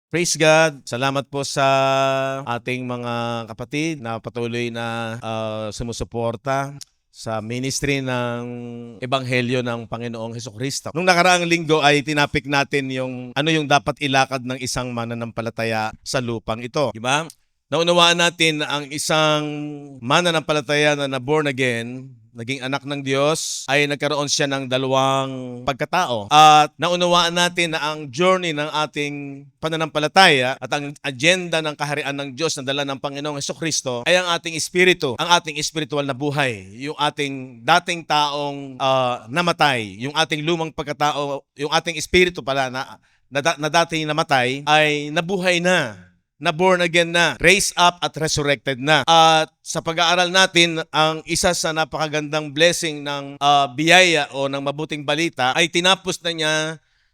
Praise God. Salamat po sa ating mga kapatid na patuloy na sumusuporta sa ministry ng Ebanghelyo ng Panginoong Hesukristo. Nung nakaraang linggo ay tinapik natin yung ano yung dapat ilakad ng isang mananampalataya sa lupang ito. Diba? Naunawaan natin na ang isang mananampalataya na born again, naging anak ng Diyos, ay nagkaroon siya ng dalawang pagkatao. At naunawaan natin na ang journey ng ating pananampalataya at ang agenda ng kaharian ng Diyos na dala ng Panginoong Hesukristo ay ang ating espiritu, ang ating espiritual na buhay, yung ating dating taong namatay, yung ating lumang pagkatao, yung ating espiritu pala na dating namatay ay nabuhay na born again na, raised up at resurrected na. At sa pag-aaral natin, ang isa sa napakagandang blessing ng biyaya o ng mabuting balita ay tinapos na niya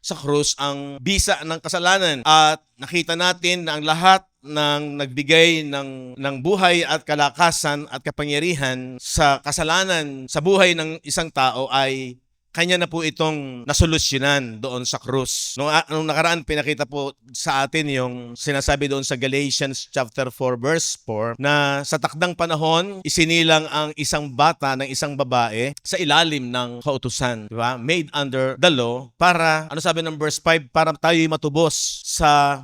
sa krus ang bisa ng kasalanan. At nakita natin na ang lahat ng nagbigay ng buhay at kalakasan at kapangyarihan sa kasalanan sa buhay ng isang tao ay kanya na po itong nasolusyonan doon sa krus. Nung nakaraan, pinakita po sa atin yung sinasabi doon sa Galatians chapter 4 verse 4 na sa takdang panahon, isinilang ang isang bata ng isang babae sa ilalim ng kautusan. Diba? Made under the law para, ano sabi ng verse 5, para tayo'y matubos sa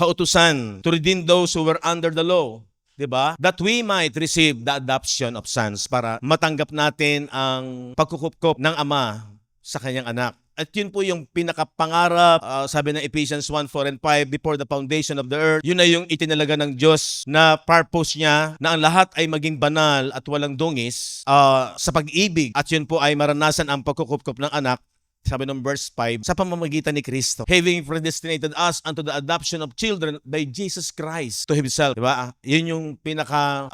kautusan to redeem those who were under the law. Diba? That we might receive the adoption of sons para matanggap natin ang pagkukupkop ng Ama sa kanyang anak. At yun po yung pinakapangarap, sabi ng Ephesians 1:4 and 5, before the foundation of the earth. Yun na yung itinalaga ng Diyos na purpose niya na ang lahat ay maging banal at walang dungis sa pag-ibig. At yun po ay maranasan ang pagkukupkop ng anak. Sabi ng verse 5, sa pamamagitan ni Kristo, having predestinated us unto the adoption of children by Jesus Christ to Himself. Diba? Yun yung pinaka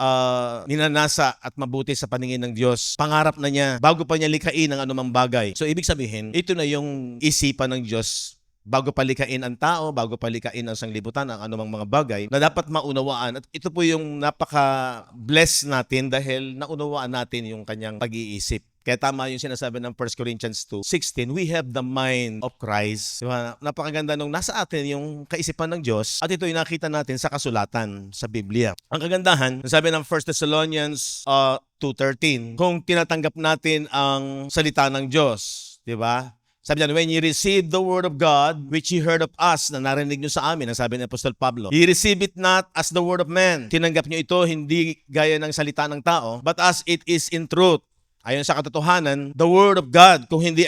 ninanasa at mabuti sa paningin ng Diyos. Pangarap na niya bago pa niya likain ang anumang bagay. So ibig sabihin, ito na yung isipan ng Diyos bago palikain ang tao, bago palikain ang sanglibutan, ang anumang mga bagay na dapat maunawaan. At ito po yung napaka-bless natin dahil naunawaan natin yung kanyang pag-iisip. Kaya tama yung sinasabi ng 1 Corinthians 2:16, we have the mind of Christ. Diba? Napakaganda nung nasa atin yung kaisipan ng Diyos at ito yung nakita natin sa kasulatan sa Biblia. Ang kagandahan, sabi ng 1 Thessalonians 2:13, kung tinatanggap natin ang salita ng Diyos, di ba? Sabi niyan, when you receive the word of God, which you heard of us, na narinig nyo sa amin, ang sabi ni Apostol Pablo, you receive it not as the word of man. Tinanggap nyo ito hindi gaya ng salita ng tao, but as it is in truth. Ayon sa katotohanan, the word of God, kung hindi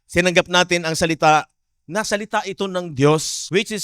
sinanggap natin ang salita, na salita ito ng Diyos, which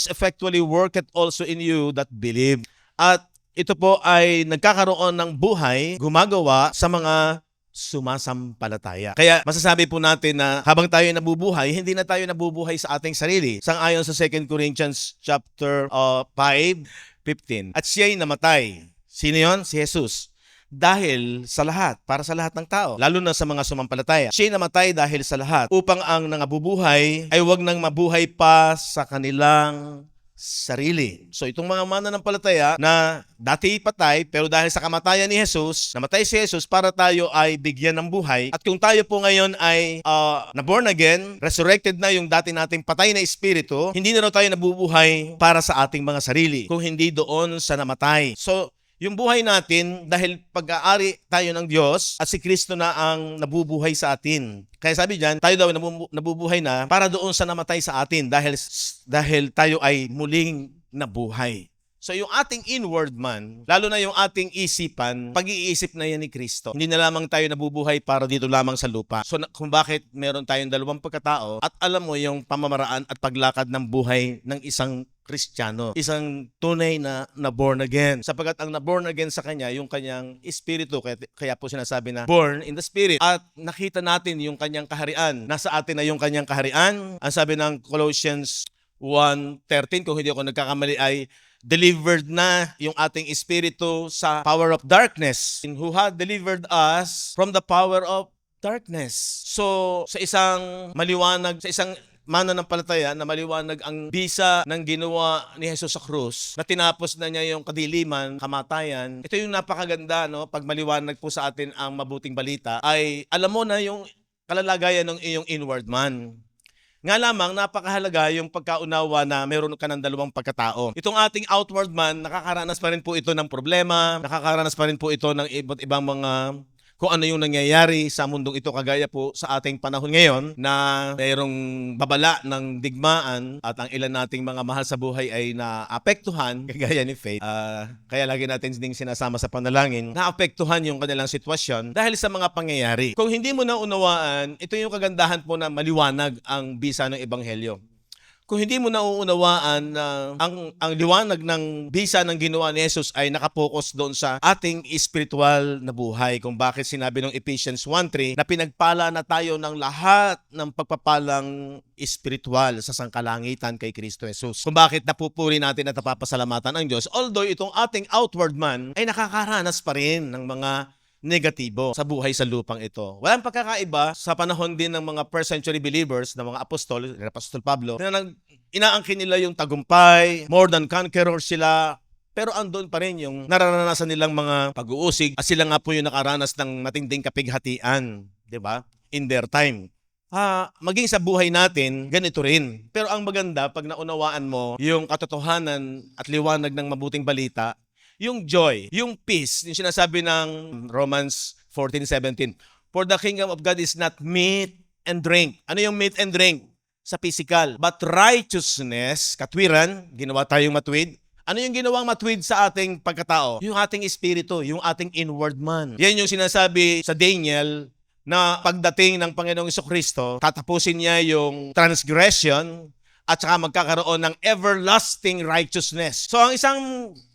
effectually worketh also in you that believe. At ito po ay nagkakaroon ng buhay, gumagawa sa mga sumasampalataya. Kaya masasabi po natin na habang tayo nabubuhay, hindi na tayo nabubuhay sa ating sarili. Sang-ayon sa 2 Corinthians chapter 5:15. At siya'y namatay. Sino yon? Si Jesus. Dahil sa lahat, para sa lahat ng tao, lalo na sa mga sumampalataya. Siya'y namatay dahil sa lahat, upang ang nangabubuhay ay wag nang mabuhay pa sa kanilang sarili. So itong mga mananampalataya na dati patay, pero dahil sa kamatayan ni Jesus, namatay si Jesus para tayo ay bigyan ng buhay. At kung tayo po ngayon ay na born again, resurrected na yung dati nating patay na espiritu, hindi na raw tayo nabubuhay para sa ating mga sarili, kung hindi doon sa namatay. So yung buhay natin, dahil pag-aari tayo ng Diyos at si Kristo na ang nabubuhay sa atin. Kaya sabi diyan, tayo daw nabubuhay na para doon sa namatay sa atin dahil tayo ay muling nabuhay. So yung ating inward man, lalo na yung ating isipan, pag-iisip na yan ni Kristo. Hindi na lamang tayo nabubuhay para dito lamang sa lupa. So kung bakit meron tayong dalawang pagkatao at alam mo yung pamamaraan at paglakad ng buhay ng isang Kristiyano, isang tunay na born again. Sapagat ang na born again sa kanya, yung kanyang espiritu, kaya po sinasabi na born in the spirit. At nakita natin yung kanyang kaharian. Nasa atin na yung kanyang kaharian. Ang sabi ng Colossians 1:13, kung hindi ako nagkakamali, ay delivered na yung ating espiritu sa power of darkness, who had delivered us from the power of darkness. So, sa isang mananampalataya na maliwanag ang bisa ng ginawa ni Jesus sa krus, na tinapos na niya yung kadiliman, kamatayan. Ito yung napakaganda, no? Pag maliwanag po sa atin ang mabuting balita, ay alam mo na yung kalalagayan ng iyong inward man. Nga lamang, napakahalaga yung pagkaunawa na meron ka ng dalawang pagkatao. Itong ating outward man, nakakaranas pa rin po ito ng problema, nakakaranas pa rin po ito ng iba't ibang mga kung ano yung nangyayari sa mundong ito, kagaya po sa ating panahon ngayon na mayroong babala ng digmaan at ang ilan nating mga mahal sa buhay ay naapektuhan, kagaya ni Faith. Kaya lagi natin ding sinasama sa panalangin, naapektuhan yung kanilang sitwasyon dahil sa mga pangyayari. Kung hindi mo naunawaan, ito yung kagandahan po na maliwanag ang bisa ng Ebanghelyo. Kung hindi mo nauunawaan na ang liwanag ng bisa ng ginawa ni Jesus ay nakapokus doon sa ating spiritual na buhay, kung bakit sinabi ng Ephesians 1:3 na pinagpala na tayo ng lahat ng pagpapalang spiritual sa sangkalangitan kay Kristo Jesus. Kung bakit napupuri natin at napapasalamatan ang Diyos, although itong ating outward man ay nakakaranas pa rin ng mga negatibo sa buhay sa lupang ito. Walang pagkakaiba sa panahon din ng mga first century believers, ng mga apostol, Apostol Pablo, na inaangkin nila yung tagumpay, more than conquerors sila, pero andun pa rin yung nararanasan nilang mga pag-uusig at sila nga po yung nakaranas ng matinding kapighatian, di ba? In their time. Maging sa buhay natin, ganito rin. Pero ang maganda, pag naunawaan mo yung katotohanan at liwanag ng mabuting balita, yung joy, yung peace, yung sinasabi ng Romans 14:17. For the kingdom of God is not meat and drink. Ano yung meat and drink? Sa physical. But righteousness, katwiran, ginawa tayong matuwid. Ano yung ginawang matuwid sa ating pagkatao? Yung ating espiritu, yung ating inward man. Yan yung sinasabi sa Daniel na pagdating ng Panginoong Jesucristo, tatapusin niya yung transgression at saka magkakaroon ng everlasting righteousness. So ang isang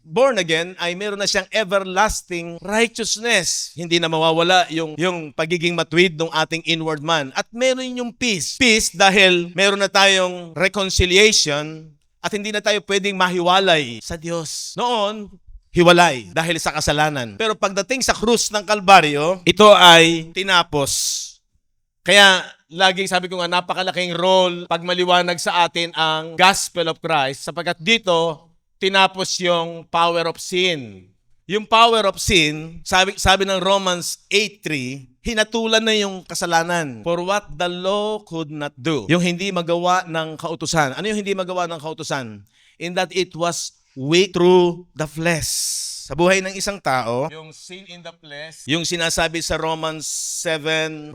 born again ay meron na siyang everlasting righteousness. Hindi na mawawala yung pagiging matuwid ng ating inward man. At meron yung peace. Peace dahil meron na tayong reconciliation at hindi na tayo pwedeng mahiwalay sa Diyos. Noon, hiwalay dahil sa kasalanan. Pero pagdating sa krus ng Kalbaryo, ito ay tinapos. Kaya laging sabi ko nga, napakalaking role pag maliwanag sa atin ang gospel of Christ, sapagkat dito tinapos yung power of sin. Yung power of sin, sabi ng Romans 8:3, hinatulan na yung kasalanan. For what the law could not do. Yung hindi magawa ng kautusan. Ano yung hindi magawa ng kautusan? In that it was weak through the flesh. Sa buhay ng isang tao, yung sin in the flesh, yung sinasabi sa Romans 7:9,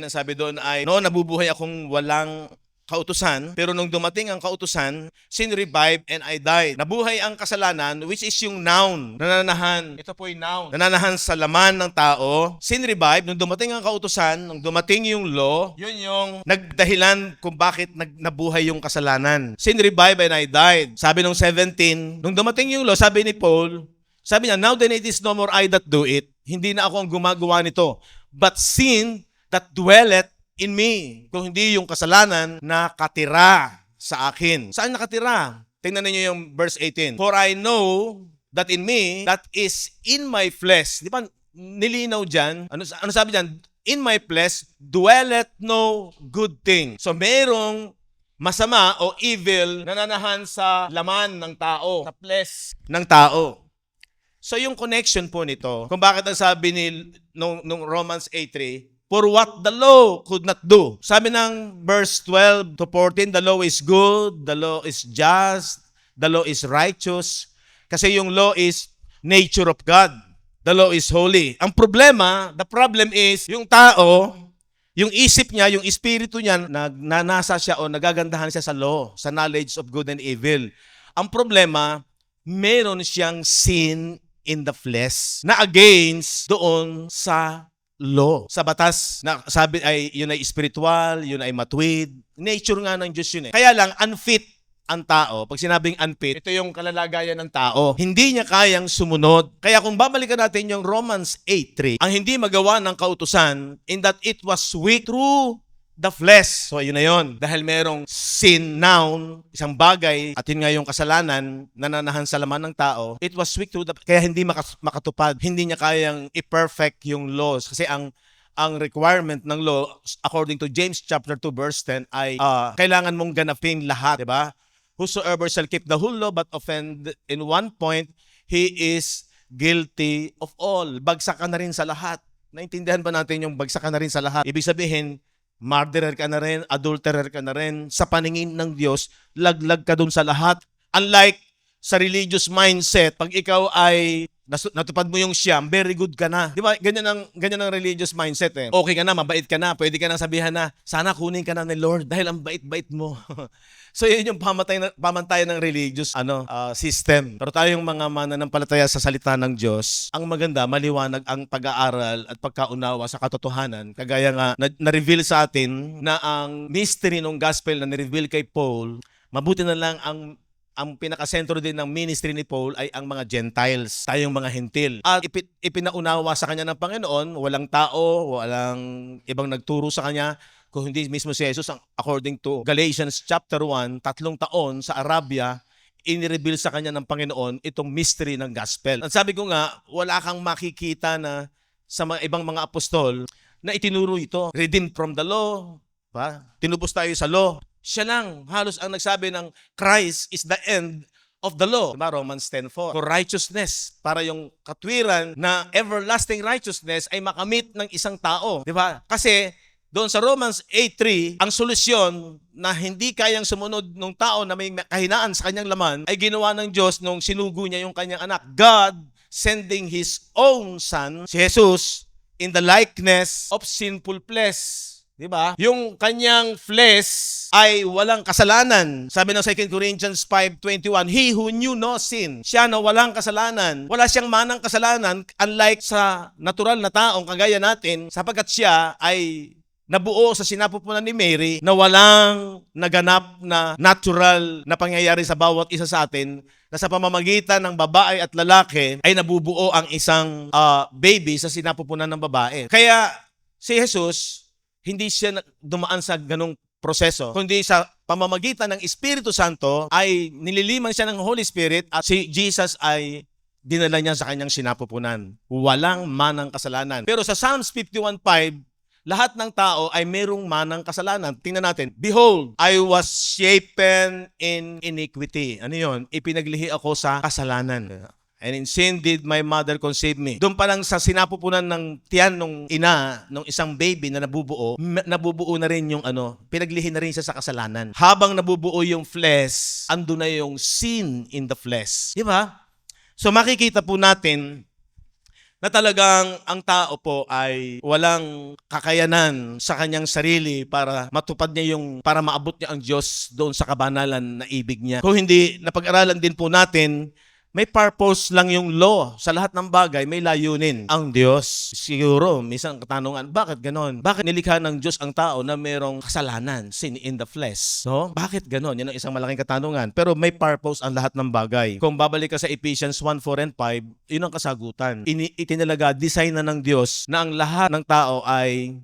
ang sabi doon ay, no, nabubuhay akong walang kautusan, pero nung dumating ang kautusan, sin revived and I died. Nabuhay ang kasalanan, which is yung noun, nananahan. Ito po yung noun. Nananahan sa laman ng tao. Sin revived, nung dumating ang kautusan, nung dumating yung law, yun yung nagdahilan kung bakit nabuhay yung kasalanan. Sin revived and I died. Sabi nung 17, nung dumating yung law, sabi ni Paul, sabi niya, now then it is no more I that do it. Hindi na ako ang gumagawa nito. But sin that dwelleth in me. Kung hindi yung kasalanan nakatira sa akin. Saan nakatira? Tingnan niyo yung verse 18. For I know that in me, that is in my flesh. Di ba nilinaw dyan? Ano sabi dyan? In my flesh dwelleth no good thing. So merong masama o evil nananahan sa laman ng tao. Sa flesh ng tao. So yung connection po nito, kung bakit ang sabi nung Romans 8:3, for what the law could not do. Sabi ng verse 12 to 14, the law is good, the law is just, the law is righteous. Kasi yung law is nature of God. The law is holy. Ang problema, the problem is, yung tao, yung isip niya, yung espiritu niya, nasa siya o nagagandahan siya sa law, sa knowledge of good and evil. Ang problema, meron siyang sin in the flesh na against doon sa law, sa batas na sabi ay yun ay spiritual, yun ay matuwid. Nature nga ng Diyos yun eh. Kaya lang unfit ang tao. Pag sinabing unfit, ito yung kalalagayan ng tao. Hindi niya kayang sumunod. Kaya kung babalikan natin yung Romans 8:3, ang hindi magawa ng kautusan in that it was weak through the flesh. So, yun na yun. Dahil merong sin, noun, isang bagay, at yun nga yung kasalanan, nananahan sa laman ng tao, it was weak through the kaya hindi makatupad. Hindi niya kayang i-perfect yung laws. Kasi ang requirement ng law, according to James chapter 2 verse 10, ay kailangan mong ganapin lahat. Diba? Whosoever shall keep the whole law but offend in one point, he is guilty of all. Bagsak ka na rin sa lahat. Naintindihan ba natin yung bagsak ka na rin sa lahat? Ibig sabihin, murderer ka na rin, adulterer ka na rin, sa paningin ng Diyos, laglag ka dun sa lahat. Unlike sa religious mindset, pag ikaw ay natupad mo yung siyam, very good ka na. Di ba? Ganyan ang religious mindset eh. Okay ka na, mabait ka na, pwede ka na sabihan na, sana kunin ka na ni Lord dahil ang bait-bait mo. So yun yung pamantayan ng religious system. Pero tayong mga mananampalataya sa salita ng Diyos, ang maganda, maliwanag ang pag-aaral at pagkaunawa sa katotohanan. Kagaya nga, na-reveal sa atin na ang mystery ng gospel na ni-reveal kay Paul, mabuti na lang ang pinakasentro din ng ministry ni Paul ay ang mga Gentiles, tayong mga Hentil. At ipinaunawa sa kanya ng Panginoon, walang tao, walang ibang nagturo sa kanya, kung hindi mismo si Jesus. According to Galatians chapter 1, 3 taon sa Arabia, inireveal sa kanya ng Panginoon itong mystery ng gospel. At sabi ko nga, wala kang makikita na sa mga ibang mga apostol na itinuro ito. Redeemed from the law, tinubos tayo sa law. Siya lang halos ang nagsabi ng Christ is the end of the law. Diba? Romans 10:4. For righteousness, para yung katwiran na everlasting righteousness ay makamit ng isang tao. Diba? Kasi doon sa Romans 8:3, ang solusyon na hindi kayang sumunod ng tao na may kahinaan sa kanyang laman ay ginawa ng Diyos nung sinugo niya yung kanyang anak. God sending His own Son, si Jesus, in the likeness of sinful flesh. Diba? Yung kanyang flesh ay walang kasalanan. Sabi ng 2 Corinthians 5:21, He who knew no sin, siya na walang kasalanan. Wala siyang manang kasalanan, unlike sa natural na taong kagaya natin, sapagkat siya ay nabuo sa sinapupunan ni Mary na walang naganap na natural na pangyayari sa bawat isa sa atin, na sa pamamagitan ng babae at lalaki ay nabubuo ang isang baby sa sinapupunan ng babae. Kaya si Jesus, hindi siya dumaan sa ganong proseso, kundi sa pamamagitan ng Espiritu Santo ay nililiman siya ng Holy Spirit at si Jesus ay dinala niya sa kanyang sinapupunan. Walang manang kasalanan. Pero sa Psalms 51:5, lahat ng tao ay merong manang kasalanan. Tingnan natin. Behold, I was shapen in iniquity. Ano yun? Ipinaglihi ako sa kasalanan. And in sin did my mother conceive me. Doon pa lang sa sinapupunan ng tiyan nung ina, nung isang baby na nabubuo na rin yung pinaglihi na rin siya sa kasalanan. Habang nabubuo yung flesh, ando na yung sin in the flesh. Di ba? So makikita po natin na talagang ang tao po ay walang kakayanan sa kanyang sarili para matupad niya para maabot niya ang Diyos doon sa kabanalan na ibig niya. Kung hindi, napag-aralan din po natin, may purpose lang yung law. Sa lahat ng bagay, may layunin ang Diyos. Siguro, minsan katanungan, bakit ganon? Bakit nilikha ng Diyos ang tao na mayroong kasalanan, sin in the flesh? No? Bakit ganon? Yan ang isang malaking katanungan. Pero may purpose ang lahat ng bagay. Kung babalik ka sa Ephesians 1:4 and 5, yun ang kasagutan. Itinalaga, design na ng Diyos na ang lahat ng tao ay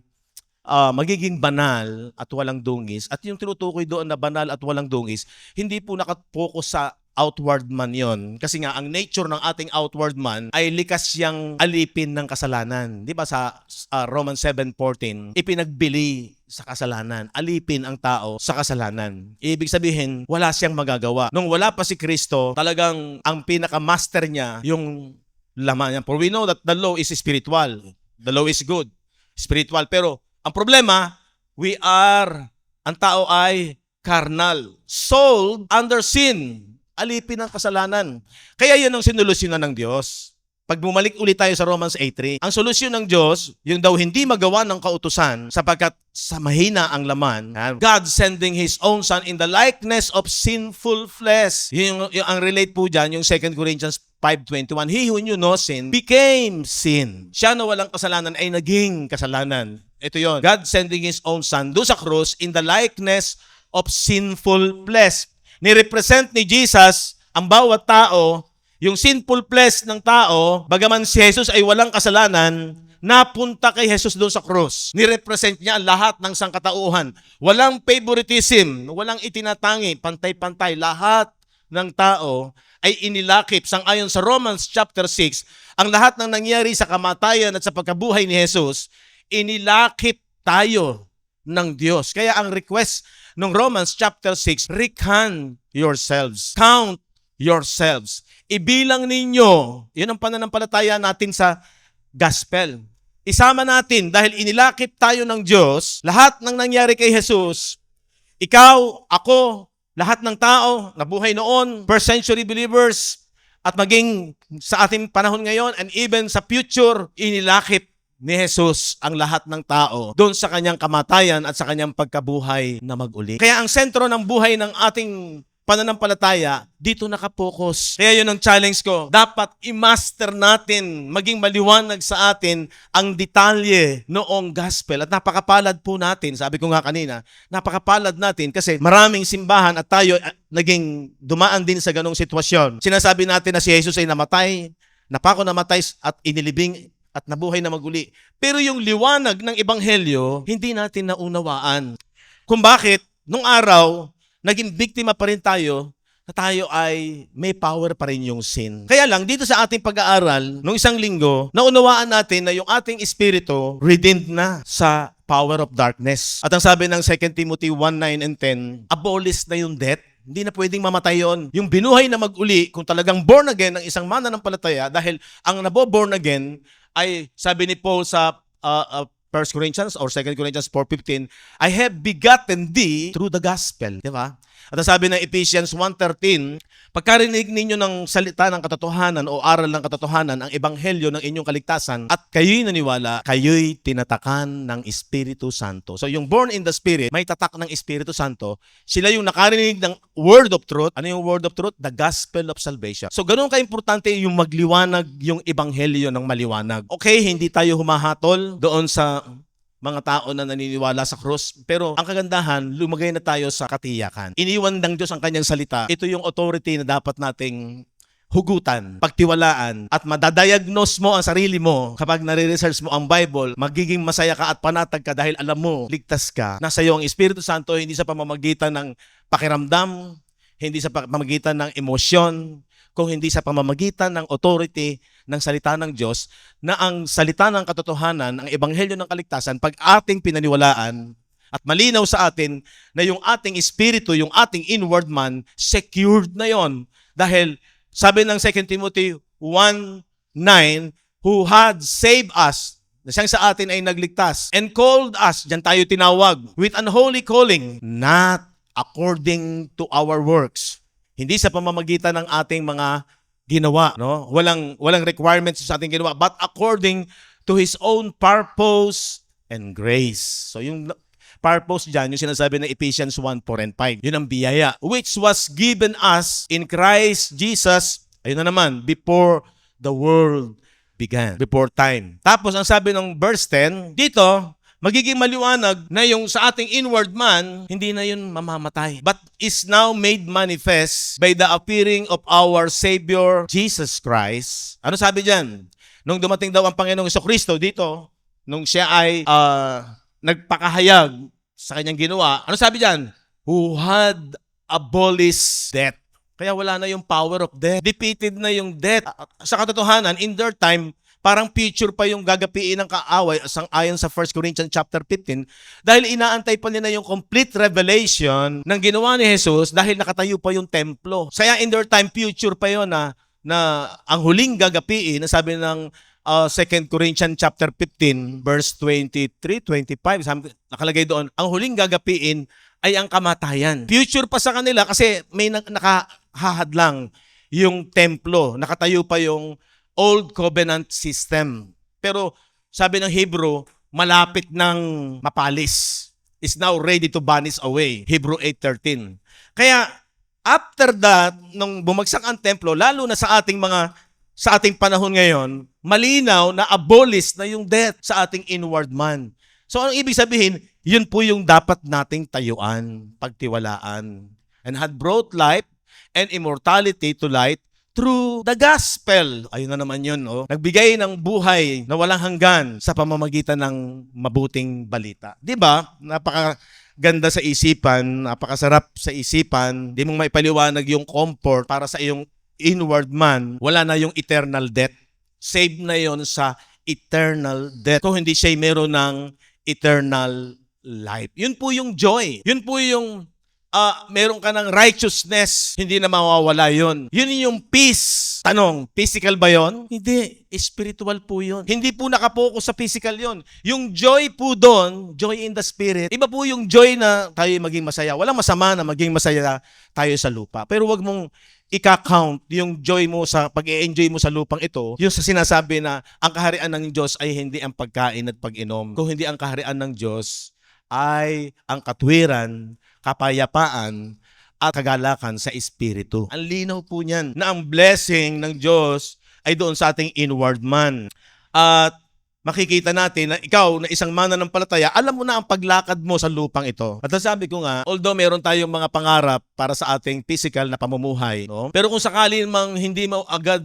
magiging banal at walang dungis. At yung tinutukoy doon na banal at walang dungis, hindi po nakapokus sa outward man yon. Kasi nga, ang nature ng ating outward man ay likas siyang alipin ng kasalanan. Di ba sa Romans 7:14, ipinagbili sa kasalanan. Alipin ang tao sa kasalanan. Ibig sabihin, wala siyang magagawa. Nung wala pa si Kristo, talagang ang pinaka-master niya, yung laman niya. For we know that the law is spiritual. The law is good. Spiritual. Pero, ang problema, ang tao ay carnal. Sold under sin. Alipin ng kasalanan. Kaya yun ang sinolusyonan ng Diyos. Pag bumalik ulit tayo sa Romans 8:3, ang solusyon ng Diyos, yung daw hindi magawa ng kautusan sapagkat sa mahina ang laman, God sending His own Son in the likeness of sinful flesh. Yung ang relate po dyan, yung 2 Corinthians 5:21, He who knew no sin became sin. Siya na walang kasalanan ay naging kasalanan. Ito yon. God sending His own Son doon sa cross in the likeness of sinful flesh. Nirepresent ni Jesus ang bawat tao, yung sinful flesh ng tao, bagaman si Jesus ay walang kasalanan, napunta kay Jesus doon sa cross. Nirepresent niya lahat ng sangkatauhan. Walang favoritism, walang itinatangi, pantay-pantay. Lahat ng tao ay inilakip. Sangayon sa Romans chapter 6, ang lahat ng nangyari sa kamatayan at sa pagkabuhay ni Jesus, inilakip tayo ng Diyos. Kaya ang request ng Romans chapter 6, reckon yourselves. Count yourselves. Ibilang ninyo. Yun ang pananampalataya natin sa gospel. isama natin dahil inilakip tayo ng Diyos, lahat ng nangyari kay Jesus, ikaw, ako, lahat ng tao na buhay noon, first century believers, at maging sa ating panahon ngayon, and even sa future, inilakip ni Jesus ang lahat ng tao doon sa kanyang kamatayan at sa kanyang pagkabuhay na mag-uli. Kaya ang sentro ng buhay ng ating pananampalataya, dito nakapokus. Kaya yun ang challenge ko. Dapat i-master natin, maging maliwanag sa atin ang detalye noong gospel. At napakapalad po natin, sabi ko nga kanina, napakapalad natin kasi maraming simbahan at tayo naging dumaan din sa ganong sitwasyon. Sinasabi natin na si Jesus ay namatay, napako namatay at inilibing at nabuhay na maguli. Pero yung liwanag ng ebanghelyo, hindi natin naunawaan. Kung bakit, nung araw, naging biktima pa rin tayo na tayo ay may power pa rin yung sin. Kaya lang, dito sa ating pag-aaral, nung isang linggo, naunawaan natin na yung ating espiritu redeemed na sa power of darkness. At ang sabi ng 2 Timothy 1:9 and 10, abolish na yung death. Hindi na pwedeng mamatay yon. Yung binuhay na mag-uli, kung talagang born again ng isang mananampalataya, dahil ang nabo-born again ay, sabi ni Paul sa 1 Corinthians or 2 Corinthians 4:15, I have begotten thee through the gospel. Di ba? At ang sabi ng Ephesians 1:13, pagkarinig ninyo ng salita ng katotohanan o aral ng katotohanan, ang ebanghelyo ng inyong kaligtasan, at kayo'y naniwala, kayo'y tinatakan ng Espiritu Santo. So yung born in the Spirit, may tatak ng Espiritu Santo. Sila yung nakarinig ng word of truth. Ano yung word of truth? The gospel of salvation. So ganun ka-importante yung magliwanag yung ebanghelyo ng maliwanag. Okay, hindi tayo humahatol doon sa mga tao na naniniwala sa krus. Pero ang kagandahan, lumagay na tayo sa katiyakan. Iniwan ng Diyos ang kanyang salita. Ito yung authority na dapat nating hugutan, pagtiwalaan, at madadiagnose mo ang sarili mo kapag nare-research mo ang Bible, magiging masaya ka at panatag ka dahil alam mo, ligtas ka. Nasa iyo ang Espiritu Santo, hindi sa pamamagitan ng pakiramdam, hindi sa pamamagitan ng emosyon, kung hindi sa pamamagitan ng authority ng salita ng Diyos, na ang salita ng katotohanan, ang ebanghelyo ng kaligtasan, pag ating pinaniwalaan at malinaw sa atin na yung ating espiritu, yung ating inward man, secured na yon. Dahil sabi ng 2 Timothy 1:9, who had saved us, na siyang sa atin ay nagligtas, and called us, diyan tayo tinawag, with unholy calling, not according to our works. Hindi sa pamamagitan ng ating mga ginawa, no? Walang requirements sa ating ginawa, but according to His own purpose and grace. So yung purpose dyan, yung sinasabi ng Ephesians 1:4 and 5, yun ang biyaya, which was given us in Christ Jesus, ayun na naman, before the world began, before time. Tapos ang sabi ng verse 10, dito, magiging maliwanag na yung sa ating inward man, hindi na yun mamamatay, but is now made manifest by the appearing of our Savior Jesus Christ. Ano sabi dyan? Nung dumating daw ang Panginoong Jesucristo dito, nung siya ay nagpakahayag sa kanyang ginawa, ano sabi dyan? Who had abolished death. Kaya wala na yung power of death. Defeated na yung death. Sa katotohanan, in their time, parang future pa yung gagapiin ng kaaway ayon sa 1 Corinthians chapter 15 dahil inaantay pa nila yung complete revelation ng ginawa ni Jesus dahil nakatayo pa yung templo. Kaya in their time, future pa yun na ang huling gagapiin, na sabi ng 2 Corinthians chapter 15 verse 23, 25, nakalagay doon, ang huling gagapiin ay ang kamatayan. Future pa sa kanila kasi may nakahahadlang yung templo, nakatayo pa yung Old Covenant system. Pero sabi ng Hebrew, malapit ng mapalis. Is now ready to vanish away. Hebrew 8:13. Kaya after that, nung bumagsak ang templo, lalo na sa ating panahon ngayon, malinaw na abolish na yung death sa ating inward man. So anong ibig sabihin? Yun po yung dapat nating tayuan, pagtiwalaan. And had brought life and immortality to light through the gospel. Ayun na naman yun, oh. Nagbigay ng buhay na walang hanggan sa pamamagitan ng mabuting balita. Di ba? Napakaganda sa isipan, napakasarap sa isipan. Di mong maipaliwanag yung comfort para sa iyong inward man. Wala na yung eternal death. Save na yon sa eternal death. Kung hindi siya meron ng eternal life. Yun po yung joy. Yun po yung meron ka ng righteousness, hindi na mawawala yun. Yun yung peace. Tanong, physical ba yun? Hindi. Spiritual po yun. Hindi po nakapokus sa physical yun. Yung joy po doon, joy in the spirit, iba po yung joy na tayo maging masaya. Walang masama na maging masaya tayo sa lupa. Pero wag mong ika-count yung joy mo sa pag-i-enjoy mo sa lupang ito, yung sa sinasabi na ang kaharian ng Diyos ay hindi ang pagkain at pag-inom. Kung hindi ang kaharian ng Diyos ay ang katwiran, kapayapaan, at kagalakan sa Espiritu. Ang linaw po niyan na ang blessing ng Diyos ay doon sa ating inward man. At makikita natin na ikaw na isang mananampalataya, alam mo na ang paglakad mo sa lupang ito. At sabi ko nga, although meron tayong mga pangarap para sa ating physical na pamumuhay, no? Pero kung sakali mang hindi mo agad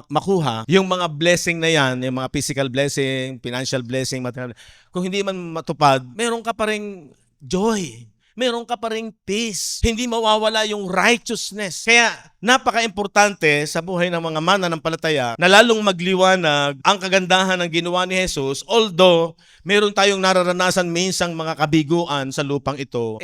makuha yung mga blessing na yan, yung mga physical blessing, financial blessing, material, kung hindi man matupad, meron ka pa ring joy. Meron ka pa ring peace. Hindi mawawala yung righteousness. Kaya napaka-importante sa buhay ng mga mananampalataya na lalong magliwanag ang kagandahan ng ginawa ni Jesus. Although meron tayong nararanasan minsang mga kabiguan sa lupang ito,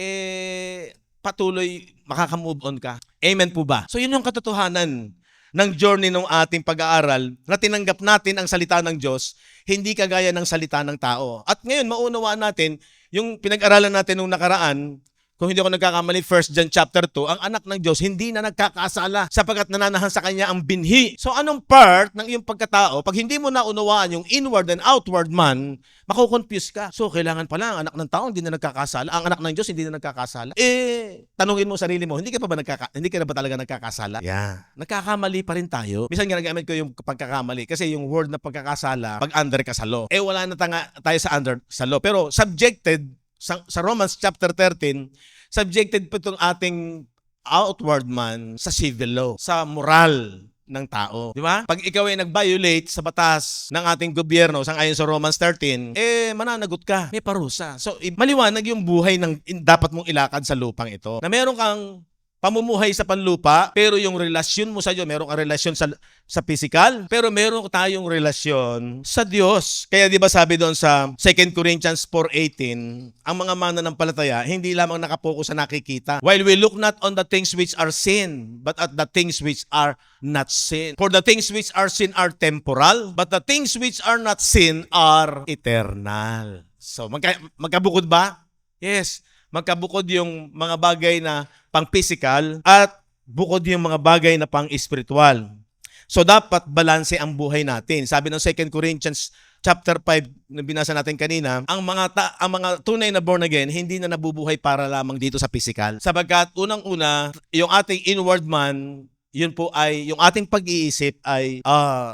patuloy makaka-move on ka. Amen po ba? So yun yung katotohanan ng journey ng ating pag-aaral na tinanggap natin ang salita ng Diyos, hindi kagaya ng salita ng tao. At ngayon, maunawaan natin, yung pinag-aralan natin nung nakaraan, kung hindi ako nagkakamali, 1 John chapter 2, ang anak ng Diyos hindi na nagkakasala sapagkat nananahan sa kanya ang binhi. So anong part ng iyong pagkatao, pag hindi mo naunawaan yung inward and outward man, makukonfuse ka. So kailangan pala ang anak ng tao hindi na nagkakasala, ang anak ng Diyos hindi na nagkakasala. Tanungin mo sarili mo, hindi ka na ba talaga nagkakasala? Yeah. Nagkakamali pa rin tayo. Minsan ginagamit ko yung pagkakamali kasi yung word na pagkakasala, pag under ka sa law. Wala na tayo sa under sa law. Pero subjected sa Romans chapter 13, subjected po itong ating outward man sa civil law, sa moral ng tao. Di ba? Pag ikaw ay nag-violate sa batas ng ating gobyerno, sang-ayon sa Romans 13, mananagot ka. May parusa. So, maliwanag yung buhay ng dapat mong ilakad sa lupang ito. Na meron kang pamumuhay sa panlupa, pero yung relasyon mo sa Diyos, meron kang relasyon sa physical, pero meron tayong relasyon sa Diyos. Kaya di ba sabi doon sa 2 Corinthians 4:18, ang mga mananampalataya, hindi lamang nakapokus sa nakikita. While we look not on the things which are sin, but at the things which are not sin. For the things which are sin are temporal, but the things which are not sin are eternal. So, magkabukod ba? Yes. Magkabukod yung mga bagay na pang-physical at bukod yung mga bagay na pang-spiritual. So dapat balanse ang buhay natin. Sabi ng 2 Corinthians chapter 5 na binasa natin kanina, ang mga tunay na born again hindi na nabubuhay para lamang dito sa physical. Sapagkat unang-una, yung ating inward man, yun po ay, yung ating pag-iisip ay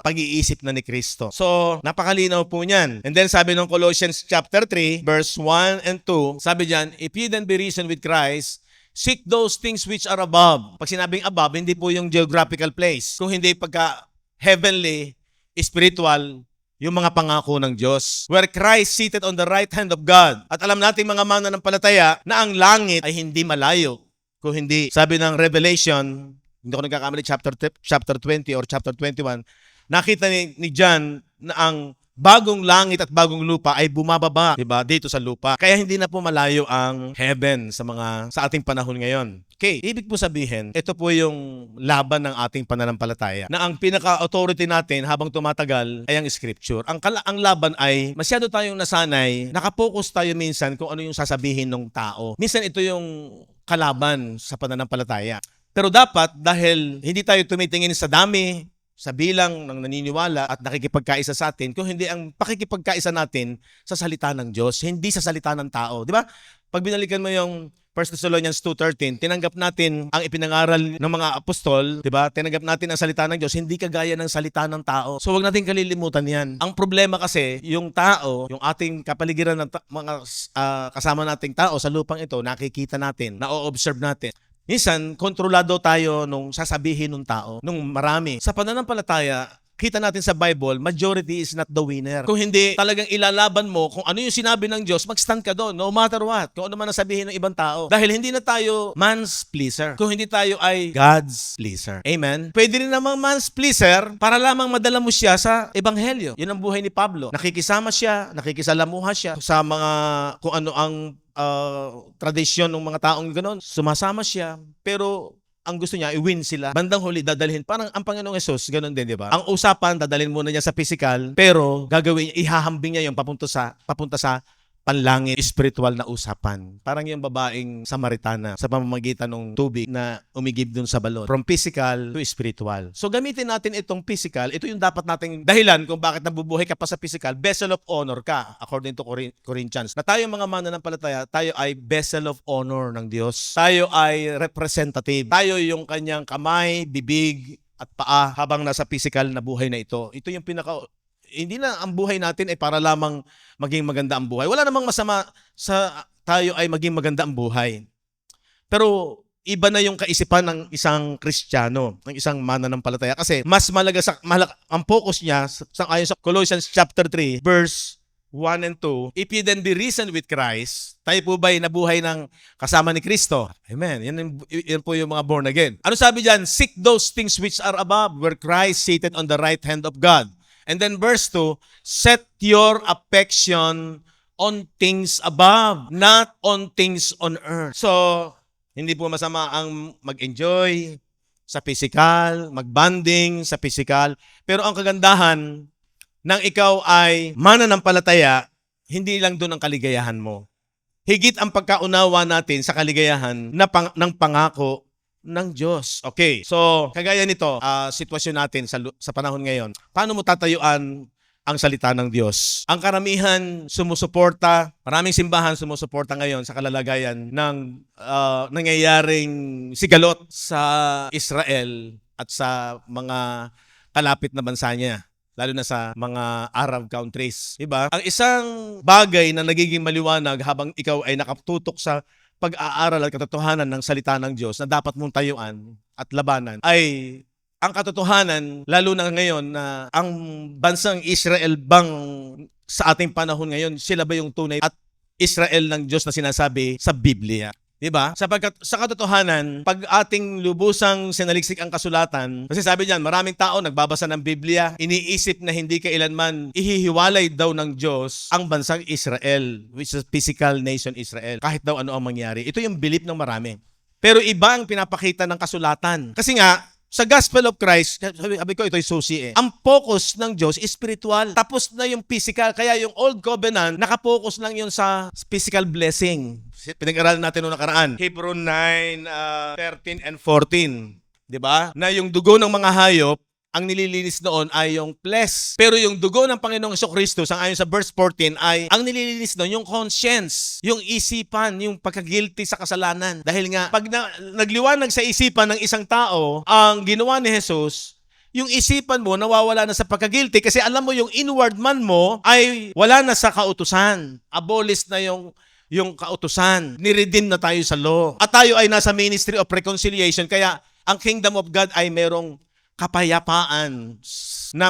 pag-iisip na ni Kristo. So, napakalinaw po niyan. And then sabi ng Colossians chapter 3, verse 1 and 2, sabi diyan, if ye then be risen with Christ, seek those things which are above. Pag sinabing above, hindi po yung geographical place. Kung hindi pagka heavenly, spiritual, yung mga pangako ng Diyos. Where Christ seated on the right hand of God. At alam natin mga mananampalataya na ang langit ay hindi malayo. Kung hindi, sabi ng Revelation, hindi ko nagkakamali, chapter 20 or chapter 21, nakita ni John na ang bagong langit at bagong lupa ay bumababa, diba, dito sa lupa. Kaya hindi na po malayo ang heaven sa ating panahon ngayon. Okay, ibig po sabihin, ito po yung laban ng ating pananampalataya. Na ang pinaka-authority natin habang tumatagal ay ang scripture. Ang laban ay masyado tayong nasanay, nakapokus tayo minsan kung ano yung sasabihin ng tao. Minsan ito yung kalaban sa pananampalataya. Pero dapat, dahil hindi tayo tumitingin sa dami, sa bilang ng naniniwala at nakikipagkaisa sa atin, kung hindi ang pakikipagkaisa natin sa salita ng Diyos, hindi sa salita ng tao. Di ba? Pag binalikan mo yung 1 Thessalonians 2:13, tinanggap natin ang ipinangaral ng mga apostol, di ba? Tinanggap natin ang salita ng Diyos, hindi kagaya ng salita ng tao. So, wag natin kalilimutan yan. Ang problema kasi, yung tao, yung ating kapaligiran ng mga kasama nating tao sa lupang ito, nakikita natin, na-observe natin. Minsan, kontrolado tayo nung sasabihin ng tao, nung marami. Sa pananampalataya, kita natin sa Bible, majority is not the winner. Kung hindi talagang ilalaban mo kung ano yung sinabi ng Diyos, mag-stand ka doon, no matter what. Kung ano man ang sabihin ng ibang tao. Dahil hindi na tayo man's pleaser. Kung hindi tayo ay God's pleaser. Amen? Pwede rin namang man's pleaser para lamang madala mo siya sa ebanghelyo. Yun ang buhay ni Pablo. Nakikisama siya, nakikisalamuha siya sa mga kung ano ang tradisyon ng mga taong gano'n. Sumasama siya, pero ang gusto niya, i-win sila. Bandang huli, dadalhin. Parang ang Panginoong Hesus, ganun din, di ba? Ang usapan, dadalhin muna niya sa physical, pero gagawin niya, ihahambing niya yung papunta sa panlangit, spiritual na usapan. Parang yung babaeng Samaritana sa pamamagitan ng tubig na umigib dun sa balon. From physical to spiritual. So gamitin natin itong physical. Ito yung dapat nating dahilan kung bakit nabubuhay ka pa sa physical. Vessel of honor ka, according to Corinthians. Na tayo mga mananampalataya, tayo ay vessel of honor ng Diyos. Tayo ay representative. Tayo yung kanyang kamay, bibig, at paa habang nasa physical na buhay na ito. Ito yung hindi na ang buhay natin ay para lamang maging maganda ang buhay. Wala namang masama sa tayo ay maging maganda ang buhay. Pero iba na yung kaisipan ng isang Kristiyano, ng isang mananampalataya. Kasi mas malaga ang focus niya ayon sa Colossians chapter 3, verse 1 and 2, if you then be risen with Christ, tayo po ba'y nabuhay ng kasama ni Kristo? Amen. Yan po yung mga born again. Ano sabi diyan? Seek those things which are above, where Christ seated on the right hand of God. And then verse 2, set your affection on things above, not on things on earth. So, hindi po masama ang mag-enjoy sa physical, mag-bonding sa physical. Pero ang kagandahan ng ikaw ay mananampalataya, hindi lang doon ang kaligayahan mo. Higit ang pagkaunawa natin sa kaligayahan ng pangako ng Diyos. Okay, so kagaya nito, sitwasyon natin sa panahon ngayon, paano mo tatayuan ang salita ng Diyos? Ang karamihan sumusuporta, maraming simbahan sumusuporta ngayon sa kalalagayan ng nangyayaring sigalot sa Israel at sa mga kalapit na bansa niya, lalo na sa mga Arab countries. Diba? Ang isang bagay na nagiging maliwanag habang ikaw ay nakatutok sa pag-aaral at katotohanan ng salita ng Diyos na dapat mong tayuan at labanan ay ang katotohanan, lalo na ngayon na ang bansang Israel bang sa ating panahon ngayon, sila ba yung tunay at Israel ng Diyos na sinasabi sa Biblia? Diba? Sapagkat sa katotohanan, pag ating lubusang sinaliksik ang kasulatan, kasi sabi niyan, maraming tao nagbabasa ng Biblia, iniisip na hindi kailanman ihihiwalay daw ng Diyos ang bansang Israel, which is physical nation Israel, kahit daw ano ang mangyari. Ito yung belief ng marami. Pero iba ang pinapakita ng kasulatan. Kasi nga, sa Gospel of Christ, sabi ko, ito'y susi eh. Ang focus ng Diyos is spiritual. Tapos na yung physical. Kaya yung Old Covenant, nakapokus lang yun sa physical blessing. Pinag-aralan natin noong nakaraan. Hebrew 9, 13 and 14. Diba? Na yung dugo ng mga hayop, ang nililinis noon ay yung flesh. Pero yung dugo ng Panginoong Jesucristo, ayon sa verse 14, ay ang nililinis noon yung conscience, yung isipan, yung pagka-guilty sa kasalanan. Dahil nga, pag nagliwanag sa isipan ng isang tao, ang ginawa ni Jesus, yung isipan mo nawawala na sa pagka-guilty kasi alam mo yung inward man mo ay wala na sa kautusan. Abolish na yung kautusan. Niredeem na tayo sa law. At tayo ay nasa ministry of reconciliation. Kaya ang kingdom of God ay merong kapayapaan na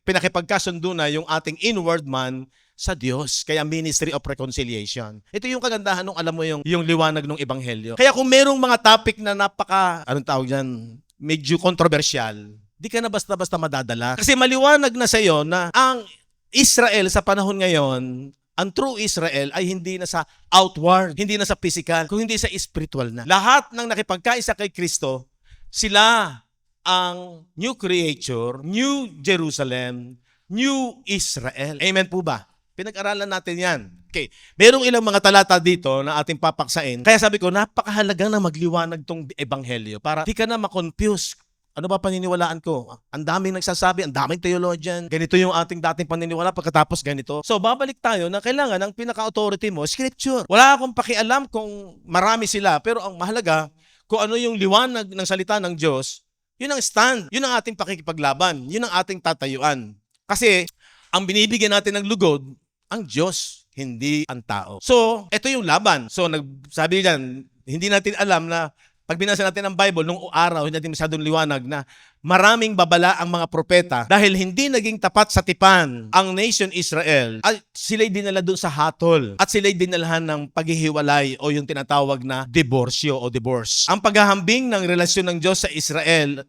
pinakipagkasundo na yung ating inward man sa Diyos. Kaya ministry of reconciliation. Ito yung kagandahan nung alam mo yung liwanag ng ebanghelyo. Kaya kung merong mga topic na anong tawag dyan, medyo controversial, di ka na basta-basta madadala. Kasi maliwanag na sa iyo na ang Israel sa panahon ngayon, ang true Israel ay hindi na sa outward, hindi na sa physical, kung hindi sa spiritual na. Lahat ng nakipagkaisa kay Kristo, sila ang new creature, new Jerusalem, new Israel. Amen po ba? Pinag-aralan natin yan. Okay. Merong ilang mga talata dito na ating papaksain. Kaya sabi ko, napakahalaga na magliwanag tong ebanghelyo para di ka na makonfuse. Ano ba paniniwalaan ko? Ang daming nagsasabi, ang daming theologian. Ganito yung ating dating paniniwala pagkatapos ganito. So, babalik tayo na kailangan ang pinaka-authority mo, scripture. Wala akong pakialam kung marami sila, pero ang mahalaga, kung ano yung liwanag ng salita ng Diyos, yun ang stand. Yun ang ating pakikipaglaban. Yun ang ating tatayuan. Kasi, ang binibigyan natin ng lugod, ang Diyos, hindi ang tao. So, ito yung laban. So, sabi diyan, hindi natin alam na pag binasa natin ang Bible, nung araw, hindi natin masyadong liwanag na maraming babala ang mga propeta dahil hindi naging tapat sa tipan ang nation Israel at sila'y dinala doon sa hatol at sila'y dinalahan ng paghihiwalay o yung tinatawag na diborsyo o divorce. Ang paghahambing ng relasyon ng Diyos sa Israel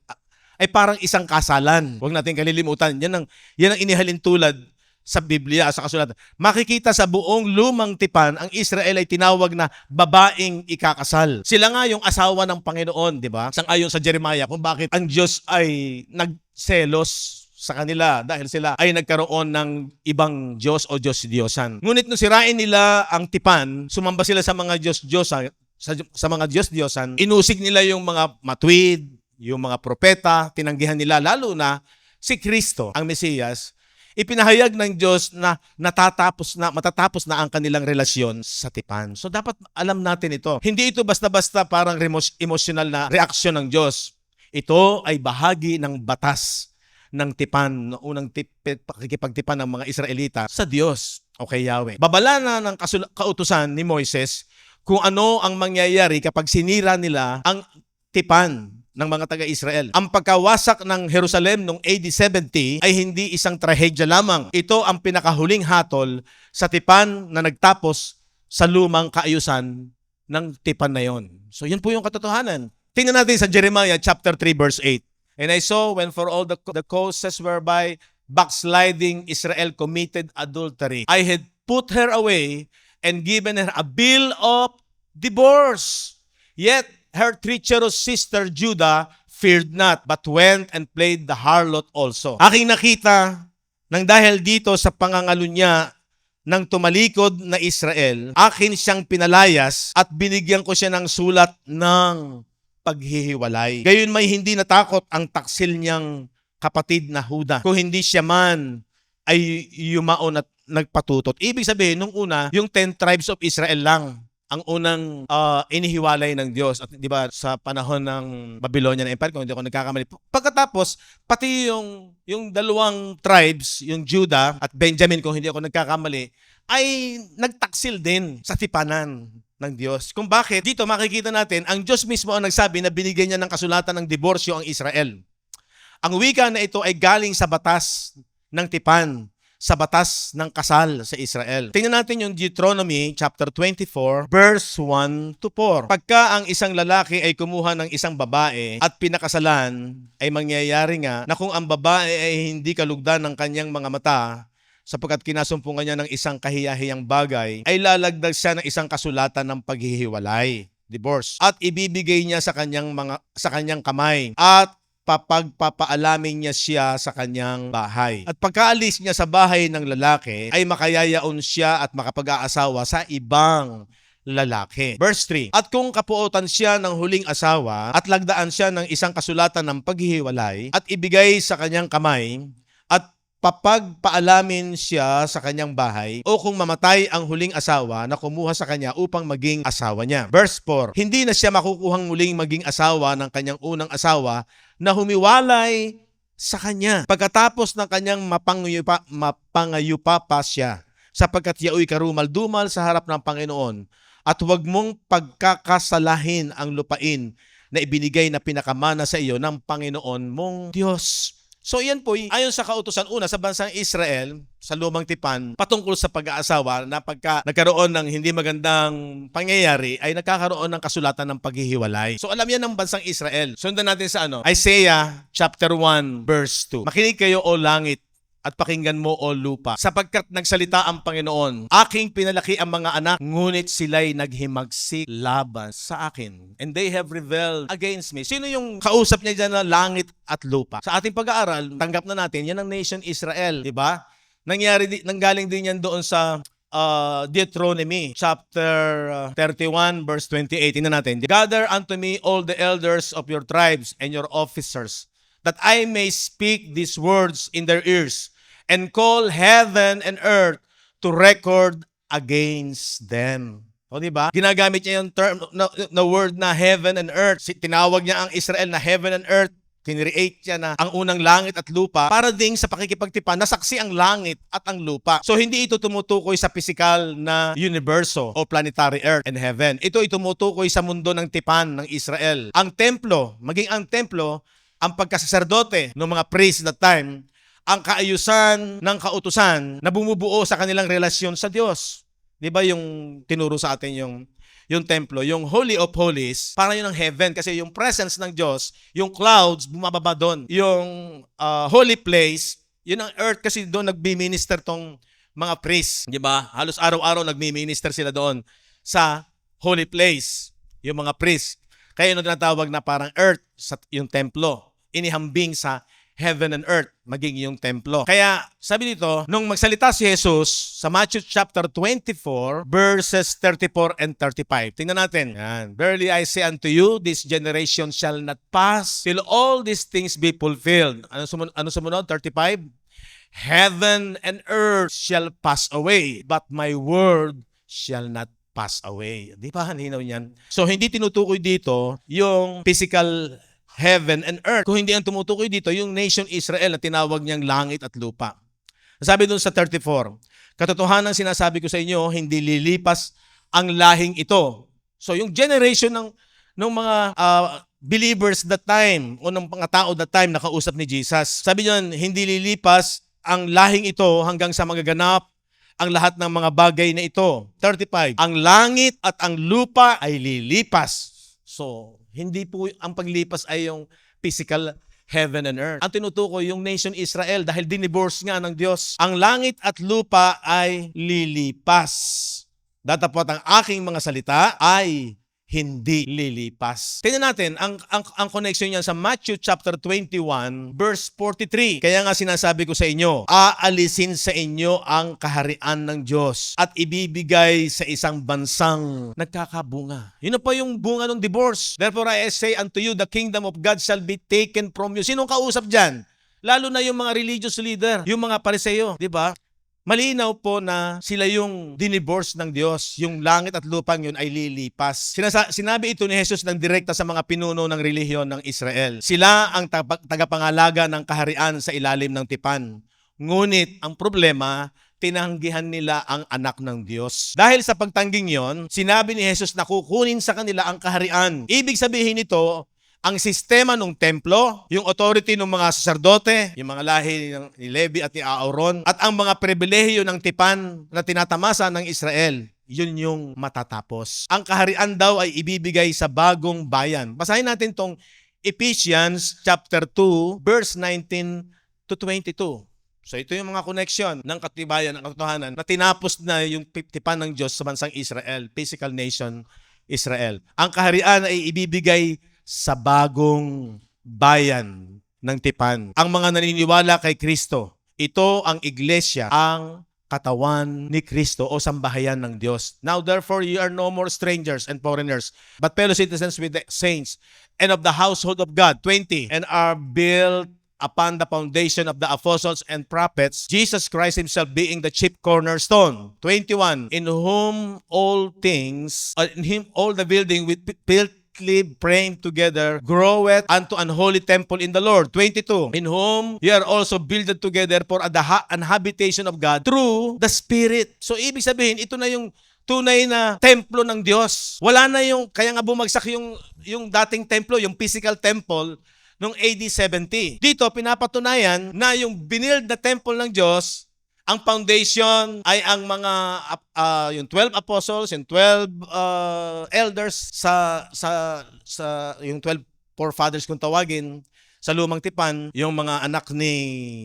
ay parang isang kasalan. Huwag natin kalilimutan. Yan ang inihalin tulad sa Biblia, sa kasulatan. Makikita sa buong lumang tipan, ang Israel ay tinawag na babaeng ikakasal. Sila nga yung asawa ng Panginoon, di ba? Sang-ayon sa Jeremiah kung bakit ang Diyos ay nagselos sa kanila dahil sila ay nagkaroon ng ibang Diyos o Diyos-Diyosan. Ngunit nung sirain nila ang tipan, sumamba sila sa mga Diyos-Diyosan, sa mga Diyos-Diyosan, inusig nila yung mga matuwid, yung mga propeta, tinanggihan nila, lalo na si Kristo, ang Mesiyas. Ipinahayag ng Diyos na matatapos na ang kanilang relasyon sa tipan. So dapat alam natin ito. Hindi ito basta-basta parang emotional na reaksyon ng Diyos. Ito ay bahagi ng batas ng tipan, ng unang pakikipagtipan ng mga Israelita sa Diyos o kay Yahweh. Babala na ng kautusan ni Moises kung ano ang mangyayari kapag sinira nila ang tipan ng mga taga-Israel. Ang pagkawasak ng Jerusalem noong AD 70 ay hindi isang trahedya lamang. Ito ang pinakahuling hatol sa tipan na nagtapos sa lumang kaayusan ng tipan na yon. So yun po yung katotohanan. Tingnan natin sa Jeremiah chapter 3 verse 8. And I saw when for all the causes whereby backsliding Israel committed adultery, I had put her away and given her a bill of divorce. Yet her treacherous sister Judah feared not, but went and played the harlot also. Aking nakita nang dahil dito sa pangangalunya ng tumalikod na Israel, akin siyang pinalayas at binigyan ko siya ng sulat ng paghihiwalay. Gayon may hindi natakot ang taksil niyang kapatid na Huda, kung hindi siya man ay yumaon at nagpatutot. Ibig sabihin, nung una, yung 10 tribes of Israel lang ang unang inihiwalay ng Diyos. At di ba sa panahon ng Babylonian Empire, kung hindi ako nagkakamali. Pagkatapos, pati yung dalawang tribes, yung Judah at Benjamin, kung hindi ako nagkakamali, ay nagtaksil din sa tipanan ng Diyos. Kung bakit, dito makikita natin, ang Diyos mismo ang nagsabi na binigyan niya ng kasulatan ng diborsyo ang Israel. Ang wika na ito ay galing sa batas ng tipan, sa batas ng kasal sa Israel. Tingnan natin yung Deuteronomy chapter 24 verse 1 to 4. Pagka ang isang lalaki ay kumuha ng isang babae at pinakasalan, ay mangyayari nga na kung ang babae ay hindi kalugdan ng kanyang mga mata, sapagkat kinasumpungan niya ng isang kahiyahiyang bagay, ay lalagdag siya ng isang kasulatan ng paghihiwalay, divorce, at ibibigay niya sa kanyang kamay, at pagpapaalamin niya siya sa kanyang bahay. At pagkaalis niya sa bahay ng lalaki, ay makayayaon siya at makapag-aasawa sa ibang lalaki. Verse 3, at kung kapuotan siya ng huling asawa at lagdaan siya ng isang kasulatan ng paghihiwalay at ibigay sa kanyang kamay at papagpaalamin siya sa kanyang bahay, o kung mamatay ang huling asawa na kumuha sa kanya upang maging asawa niya. Verse 4, hindi na siya makukuhang muling maging asawa ng kanyang unang asawa na humiwalay sa kanya pagkatapos ng kanyang mapangayupa pa siya, sapagkat yaoy karumal-dumal sa harap ng Panginoon, at huwag mong pagkakasalahin ang lupain na ibinigay na pinakamana sa iyo ng Panginoon mong Diyos. So yan po, ayon sa kautusan una sa bansang Israel, sa lumang tipan, patungkol sa pag-aasawa na pagka nagkaroon ng hindi magandang pangyayari, ay nagkakaroon ng kasulatan ng paghihiwalay. So alam yan ng bansang Israel. Sundan natin sa Isaiah chapter 1 verse 2. Makinig kayo o langit, at pakinggan mo o lupa, sapagkat nagsalita ang Panginoon, aking pinalaki ang mga anak, ngunit sila'y naghimagsik laban sa akin, and they have rebelled against me. Sino yung kausap niya dyan na langit at lupa? Sa ating pag-aaral, tanggap na natin, yan ang nation Israel, di ba? Nanggaling din yan doon sa Deuteronomy chapter 31 verse 28. Tingnan natin. Gather unto me all the elders of your tribes and your officers, that I may speak these words in their ears, and call heaven and earth to record against them. O diba? Ginagamit niya yung term na word na heaven and earth. Tinawag niya ang Israel na heaven and earth Kinreate niya na ang unang langit at lupa para ding sa pakikipagtipan nasaksi ang langit at ang lupa. So hindi ito tumutukoy sa physical na universo o planetary earth and heaven. Ito ay tumutukoy sa mundo ng tipan ng Israel. Ang templo, maging ang templo, ang pagkasaserdote ng mga priests that time, ang kaayusan ng kautusan na bumubuo sa kanilang relasyon sa Diyos. Di ba yung tinuro sa atin yung templo, yung Holy of Holies, para yun ang heaven kasi yung presence ng Diyos, yung clouds, bumababa doon. Yung holy place, yun ang earth kasi doon nagbi-minister tong mga priests. Di ba? Halos araw-araw nagbi-minister sila doon sa holy place, yung mga priests. Kaya yun ang tinatawag na parang earth, yung templo. Inihambing sa heaven and earth, maging yung templo. Kaya, sabi dito, nung magsalita si Jesus sa Matthew chapter 24, verses 34 and 35. Tingnan natin. Yan. Verily I say unto you, this generation shall not pass till all these things be fulfilled. Ano sumunod? 35? Heaven and earth shall pass away, but my word shall not pass away. Di ba? Haninaw niyan. So, hindi tinutukoy dito yung physical heaven and earth. Kung hindi ang tumutukoy dito, yung nation Israel na tinawag niyang langit at lupa. Sabi doon sa 34, katotohanan sinasabi ko sa inyo, hindi lilipas ang lahing ito. So yung generation ng mga believers that time o ng mga tao that time nakausap ni Jesus. Sabi niya, hindi lilipas ang lahing ito hanggang sa magaganap ang lahat ng mga bagay na ito. 35, ang langit at ang lupa ay lilipas. So, hindi po ang paglipas ay yung physical heaven and earth. Ang tinutukoy yung nation Israel dahil dinivorce nga ng Diyos. Ang langit at lupa ay lilipas. Datapot ang aking mga salita ay hindi lilipas. Tingnan natin ang connection niya sa Matthew chapter 21 verse 43. Kaya nga sinasabi ko sa inyo, aalisin sa inyo ang kaharian ng Diyos at ibibigay sa isang bansang nagkakabunga. Yun na pa yung bunga ng divorce. Therefore I say unto you, the kingdom of God shall be taken from you. Sinong kausap dyan? Lalo na yung mga religious leader, yung mga Pariseo, di ba? Malinaw po na sila yung dinivorce ng Diyos. Yung langit at lupang yun ay lilipas. Sinabi ito ni Jesus ng direkta sa mga pinuno ng relihiyon ng Israel. Sila ang tagapangalaga ng kaharian sa ilalim ng tipan. Ngunit ang problema, tinanggihan nila ang anak ng Diyos. Dahil sa pagtangging yon, sinabi ni Jesus na kukunin sa kanila ang kaharian. Ibig sabihin nito, ang sistema ng templo, yung authority ng mga saserdote, yung mga lahi ni Levi at ni Aaron, at ang mga pribilehiyo ng tipan na tinatamasa ng Israel, yun yung matatapos. Ang kaharian daw ay ibibigay sa bagong bayan. Basahin natin tong Ephesians chapter 2, verse 19 to 22. So ito yung mga connection ng katibayan, ng katotohanan na tinapos na yung tipan ng Diyos sa bansang Israel, physical nation Israel. Ang kaharian ay ibibigay sa bagong bayan ng tipan. Ang mga naniniwala kay Kristo, ito ang iglesia, ang katawan ni Kristo o sambahayan ng Diyos. Now therefore you are no more strangers and foreigners, but fellow citizens with the saints and of the household of God. 20, and are built upon the foundation of the apostles and prophets, Jesus Christ himself being the chief cornerstone. 21, in whom all things, in him all the building with built praying together, groweth unto an holy temple in the Lord. 22, in whom ye are also builded together for an habitation of God through the Spirit. So ibig sabihin, ito na yung tunay na templo ng Diyos. Wala na yung, kaya nga bumagsak yung dating templo, yung physical temple, noong AD 70. Dito, pinapatunayan na yung binild na temple ng Diyos, ang foundation ay ang mga yung 12 apostles, yung 12 elders sa yung 12 forefathers kung tawagin sa lumang tipan, yung mga anak ni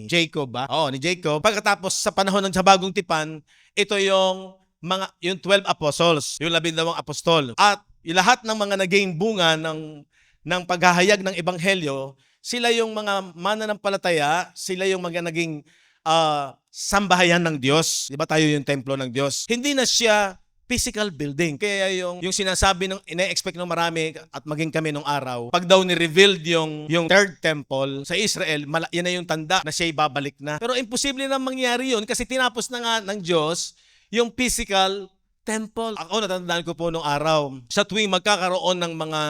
Jacob, ni Jacob. Pagkatapos sa panahon ng bagong tipan, ito yung 12 apostles, yung 12 apostol. At yung lahat ng mga naging bunga ng paghahayag ng ebanghelyo, sila yung mga mananampalataya, sila yung mga naging sambahayan ng Diyos. Di ba tayo yung templo ng Diyos? Hindi na siya physical building. Kaya yung sinasabi ng ina-expect ng marami at maging kami nung araw, pag daw ni-revealed yung third temple sa Israel, yan na yung tanda na siya'y babalik na. Pero imposible na mangyari yun kasi tinapos na nga ng Diyos yung physical temple. Ako natandaan ko po nung araw, sa tuwing magkakaroon ng mga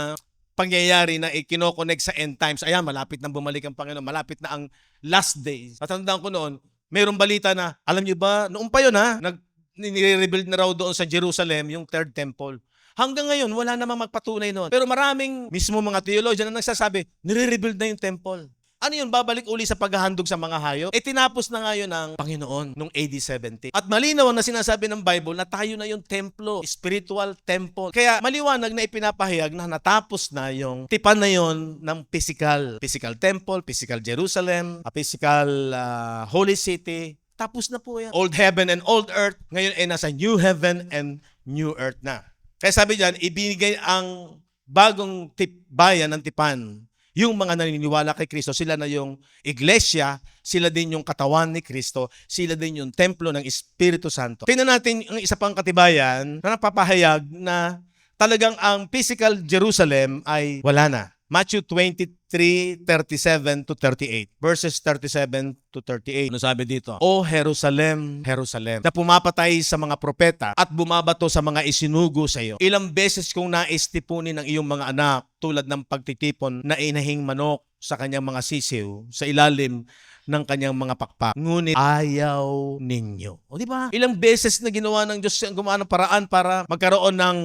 pangyayari na ikinokonek sa end times. Ayan, malapit na bumalik ang Panginoon. Malapit na ang last days. Natandaan ko noon, mayroong balita na, alam niyo ba, noon pa yun nire-rebuild na raw doon sa Jerusalem yung third temple. Hanggang ngayon, wala namang magpatunay noon. Pero maraming mismo mga theologian na nagsasabi, nire-rebuild na yung temple. Ano yun? Babalik uli sa paghahandog sa mga hayop? Tinapos na nga yun ng Panginoon noong AD 70. At malinaw na sinasabi ng Bible na tayo na yung templo, spiritual temple. Kaya maliwanag na ipinapahayag na natapos na yung tipan na yun ng physical temple, physical Jerusalem, physical holy city. Tapos na po yan. Old heaven and old earth. Ngayon ay nasa new heaven and new earth na. Kaya sabi dyan, ibinigay ang bagong bayan ng tipan. Yung mga naniniwala kay Kristo, sila na yung iglesia, sila din yung katawan ni Kristo, sila din yung templo ng Espiritu Santo. Tingnan natin ang isa pang katibayan na napapahayag na talagang ang physical Jerusalem ay wala na. Matthew 23:37 to 38. Verses 37 to 38. Ano sabi dito? O Jerusalem, Jerusalem, na pumapatay sa mga propeta at bumabato sa mga isinugo sa iyo. Ilang beses kong naistipunin ang iyong mga anak tulad ng pagtitipon na inahing manok sa kanyang mga sisiw sa ilalim ng kanyang mga pakpak. Ngunit ayaw ninyo. O di ba? Ilang beses na ginawa ng Diyos ang gumawa ng paraan para magkaroon ng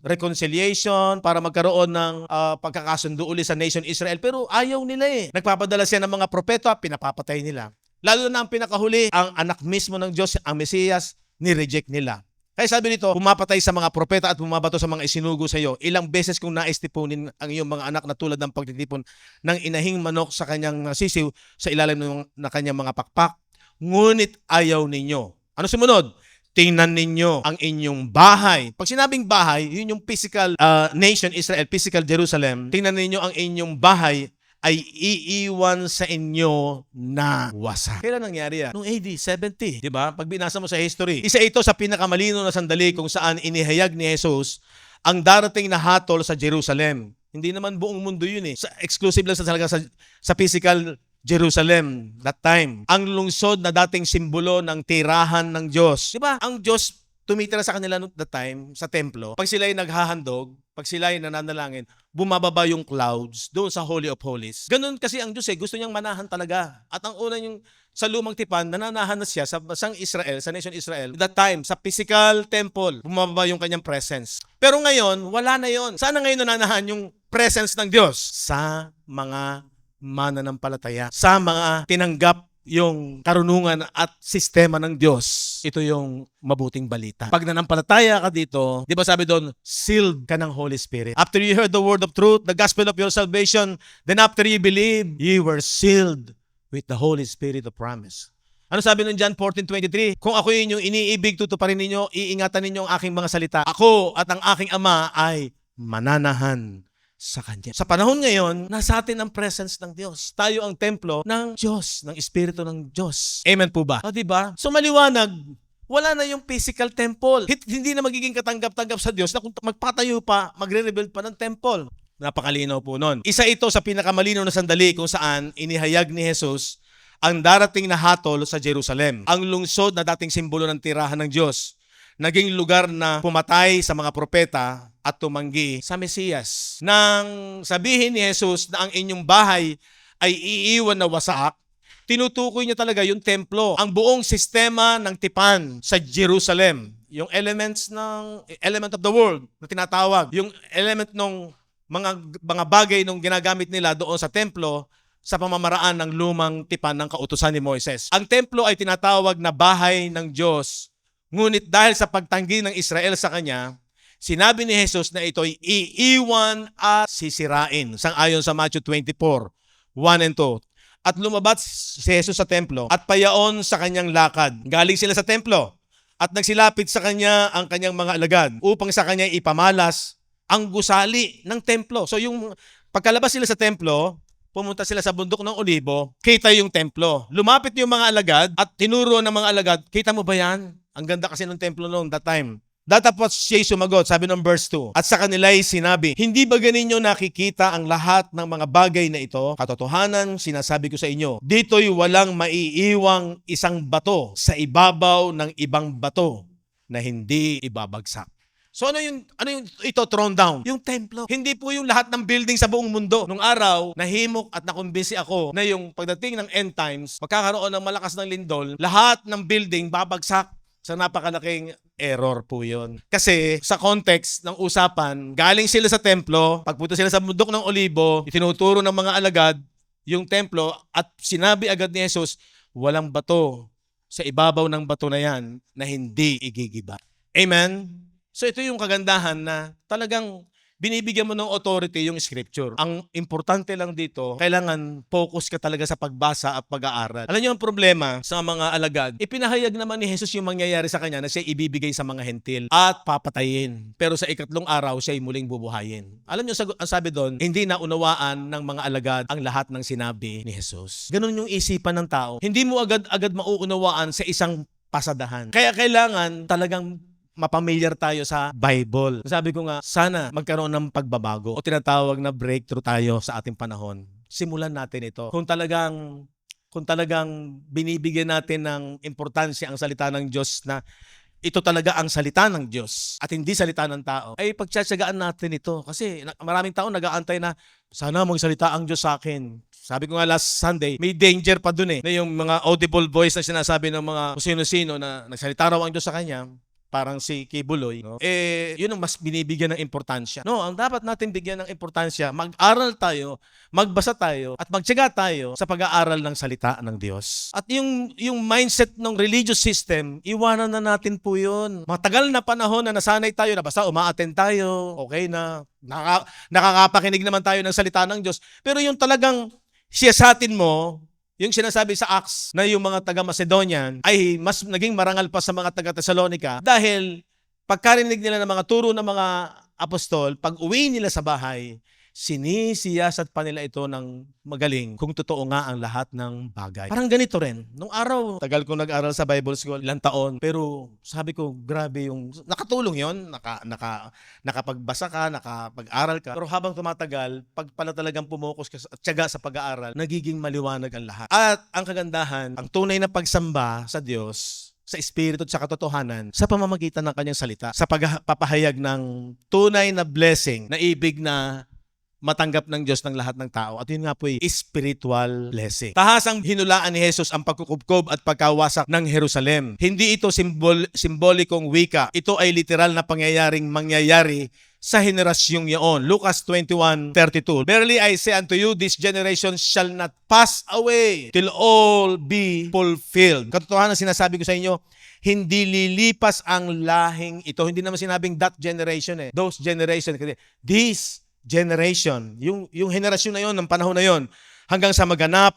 reconciliation, para magkaroon ng pagkakasundo uli sa nation Israel. Pero ayaw nila eh. Nagpapadala siya ng mga propeta, pinapapatay nila. Lalo na ang pinakahuli, ang anak mismo ng Diyos, ang Mesiyas, ni-reject nila. Kaya sabi nito, pumapatay sa mga propeta at bumabato sa mga isinugo sa iyo. Ilang beses kung naistipunin ang iyong mga anak na tulad ng pagtitipon ng inahing manok sa kanyang sisiw sa ilalim ng kanyang mga pakpak. Ngunit ayaw ninyo. Ano sumunod? Tingnan ninyo ang inyong bahay. Pag sinabing bahay, yun yung physical nation Israel, physical Jerusalem. Tingnan ninyo ang inyong bahay ay iiwan sa inyo na wasak. Kailan nangyari yan? Noong AD 70. Diba? Pag binasa mo sa history, isa ito sa pinakamalino na sandali kung saan inihayag ni Jesus ang darating na hatol sa Jerusalem. Hindi naman buong mundo yun eh. Exclusive lang sa physical Jerusalem that time. Ang lungsod na dating simbolo ng tirahan ng Diyos. Diba? Ang Diyos tumitira sa kanila noong that time, sa templo. Pag sila ay naghahandog, pag sila ay nananalangin, bumababa yung clouds doon sa Holy of Holies. Ganun kasi ang Diyos eh, gusto niyang manahan talaga. At ang una yung sa lumang tipan, nananahan na siya sa basang Israel, sa nation Israel. That time, sa physical temple, bumababa yung kanyang presence. Pero ngayon, wala na yon. Sana ngayon nananahan yung presence ng Diyos? Sa mga mananampalataya, sa mga tinanggap yung karunungan at sistema ng Diyos. Ito yung mabuting balita. Pag nanampalataya ka dito, di ba sabi doon, sealed ka ng Holy Spirit. After you heard the word of truth, the gospel of your salvation, then after you believe, you were sealed with the Holy Spirit of promise. Ano sabi ng John 14:23? Kung ako inyong iniibig, tutuparin ninyo, iingatan ninyo ang aking mga salita. Ako at ang aking Ama ay mananahan sa Kanya. Sa panahon ngayon, nasa atin ang presence ng Diyos. Tayo ang templo ng Diyos, ng Espiritu ng Diyos. Amen po ba? O diba? So maliwanag, wala na yung physical temple. Hindi na magiging katanggap-tanggap sa Diyos na kung magpatayo pa, magre-rebuild pa ng temple. Napakalinaw po nun. Isa ito sa pinakamalinaw na sandali kung saan inihayag ni Jesus ang darating na hatol sa Jerusalem. Ang lungsod na dating simbolo ng tirahan ng Diyos. Naging lugar na pumatay sa mga propeta at tumanggi sa Mesiyas. Nang sabihin ni Jesus na ang inyong bahay ay iiwan na wasak, tinutukoy niya talaga yung templo, ang buong sistema ng tipan sa Jerusalem. Yung element of the world na tinatawag, yung element ng mga bagay nung ginagamit nila doon sa templo sa pamamaraan ng lumang tipan ng kautusan ni Moises. Ang templo ay tinatawag na bahay ng Diyos. Ngunit dahil sa pagtanggi ng Israel sa kanya, sinabi ni Jesus na ito'y iiwan at sisirain. Sang-ayon sa Matthew 24:1 and 2. At lumabas si Jesus sa templo at payaon sa kanyang lakad. Galing sila sa templo at nagsilapit sa kanya ang kanyang mga alagad upang sa kanya ipamalas ang gusali ng templo. So yung pagkalabas sila sa templo, pumunta sila sa bundok ng Olibo, kita yung templo. Lumapit yung mga alagad at tinuro ng mga alagad, kita mo ba yan? Ang ganda kasi ng templo noon that time. Datapos siya sumagot, sabi ng verse 2, at sa kanila'y sinabi, hindi ba ganinyo nakikita ang lahat ng mga bagay na ito? Katotohanan, sinasabi ko sa inyo, dito'y walang maiiwang isang bato sa ibabaw ng ibang bato na hindi ibabagsak. So ano yung ito thrown down? Yung templo. Hindi po yung lahat ng building sa buong mundo. Nung araw, nahimok at nakumbinsi ako na yung pagdating ng end times, magkakaroon ng malakas ng lindol, lahat ng building babagsak. Sa napakalaking error po yun. Kasi sa context ng usapan, galing sila sa templo, pagpunta sila sa bundok ng Olibo, itinuturo ng mga alagad yung templo at sinabi agad ni Jesus, walang bato sa ibabaw ng bato na yan na hindi igigiba. Amen? So ito yung kagandahan na talagang binibigyan mo ng authority yung scripture. Ang importante lang dito, kailangan focus ka talaga sa pagbasa at pag-aaral. Alam niyo ang problema sa mga alagad, ipinahayag naman ni Jesus yung mangyayari sa kanya na siya ibibigay sa mga hentil at papatayin. Pero sa ikatlong araw, siya ay muling bubuhayin. Alam niyo ang sabi doon, hindi naunawaan ng mga alagad ang lahat ng sinabi ni Jesus. Ganun yung isipan ng tao. Hindi mo agad-agad mauunawaan sa isang pasadahan. Kaya kailangan talagang mapamilyar tayo sa Bible. Sabi ko nga, sana magkaroon ng pagbabago o tinatawag na breakthrough tayo sa ating panahon. Simulan natin ito. Kung talagang binibigyan natin ng importansya ang salita ng Diyos na ito talaga ang salita ng Diyos at hindi salita ng tao, ay pagtsatsagaan natin ito. Kasi maraming tao nag-aantay na sana magsalita ang Diyos sa akin. Sabi ko nga last Sunday, may danger pa dun na yung mga audible voice na sinasabi ng mga sino-sino na nagsalita raw ang Diyos sa kanya, parang si Kibuloy, no? Yun ang mas binibigyan ng importansya. No, ang dapat natin bigyan ng importansya, mag-aral tayo, magbasa tayo, at magtiyaga tayo sa pag-aaral ng salita ng Diyos. At yung mindset ng religious system, iwanan na natin po yun. Matagal na panahon na nasanay tayo na basta uma-attend tayo, okay na, nakakapakinig naman tayo ng salita ng Diyos. Pero yung talagang siyasatin mo, yung sinasabi sa Acts na yung mga taga-Macedonian ay mas naging marangal pa sa mga taga-Thessalonica dahil pagkarinig nila ng mga turo ng mga apostol, pag uwi nila sa bahay, sinisiyasat pa nila ito ng magaling kung totoo nga ang lahat ng bagay. Parang ganito rin. Nung araw, tagal ko nag-aral sa Bible School, ilang taon, pero sabi ko, grabe yung, nakatulong yon, nakapagbasa ka, nakapag-aral ka, pero habang tumatagal, pag pala talagang pumukus ka at tiyaga sa pag-aaral, nagiging maliwanag ang lahat. At ang kagandahan, ang tunay na pagsamba sa Diyos, sa espiritu at sa katotohanan sa pamamagitan ng kanyang salita, sa pagpapahayag ng tunay na blessing na ibig na matanggap ng Diyos ng lahat ng tao. At yun nga po spiritual blessing. Tahasang hinulaan ni Jesus ang pagkukubkob at pagkawasak ng Jerusalem. Hindi ito simbolikong wika. Ito ay literal na pangyayaring mangyayari sa henerasyong iyon. Lucas 21:32. Verily I say unto you, this generation shall not pass away till all be fulfilled. Katotohanan sinasabi ko sa inyo, hindi lilipas ang lahing ito. Hindi naman sinabing that generation Those generation. This generation, yung henerasyon na yon, ng panahon na yon, hanggang sa maganap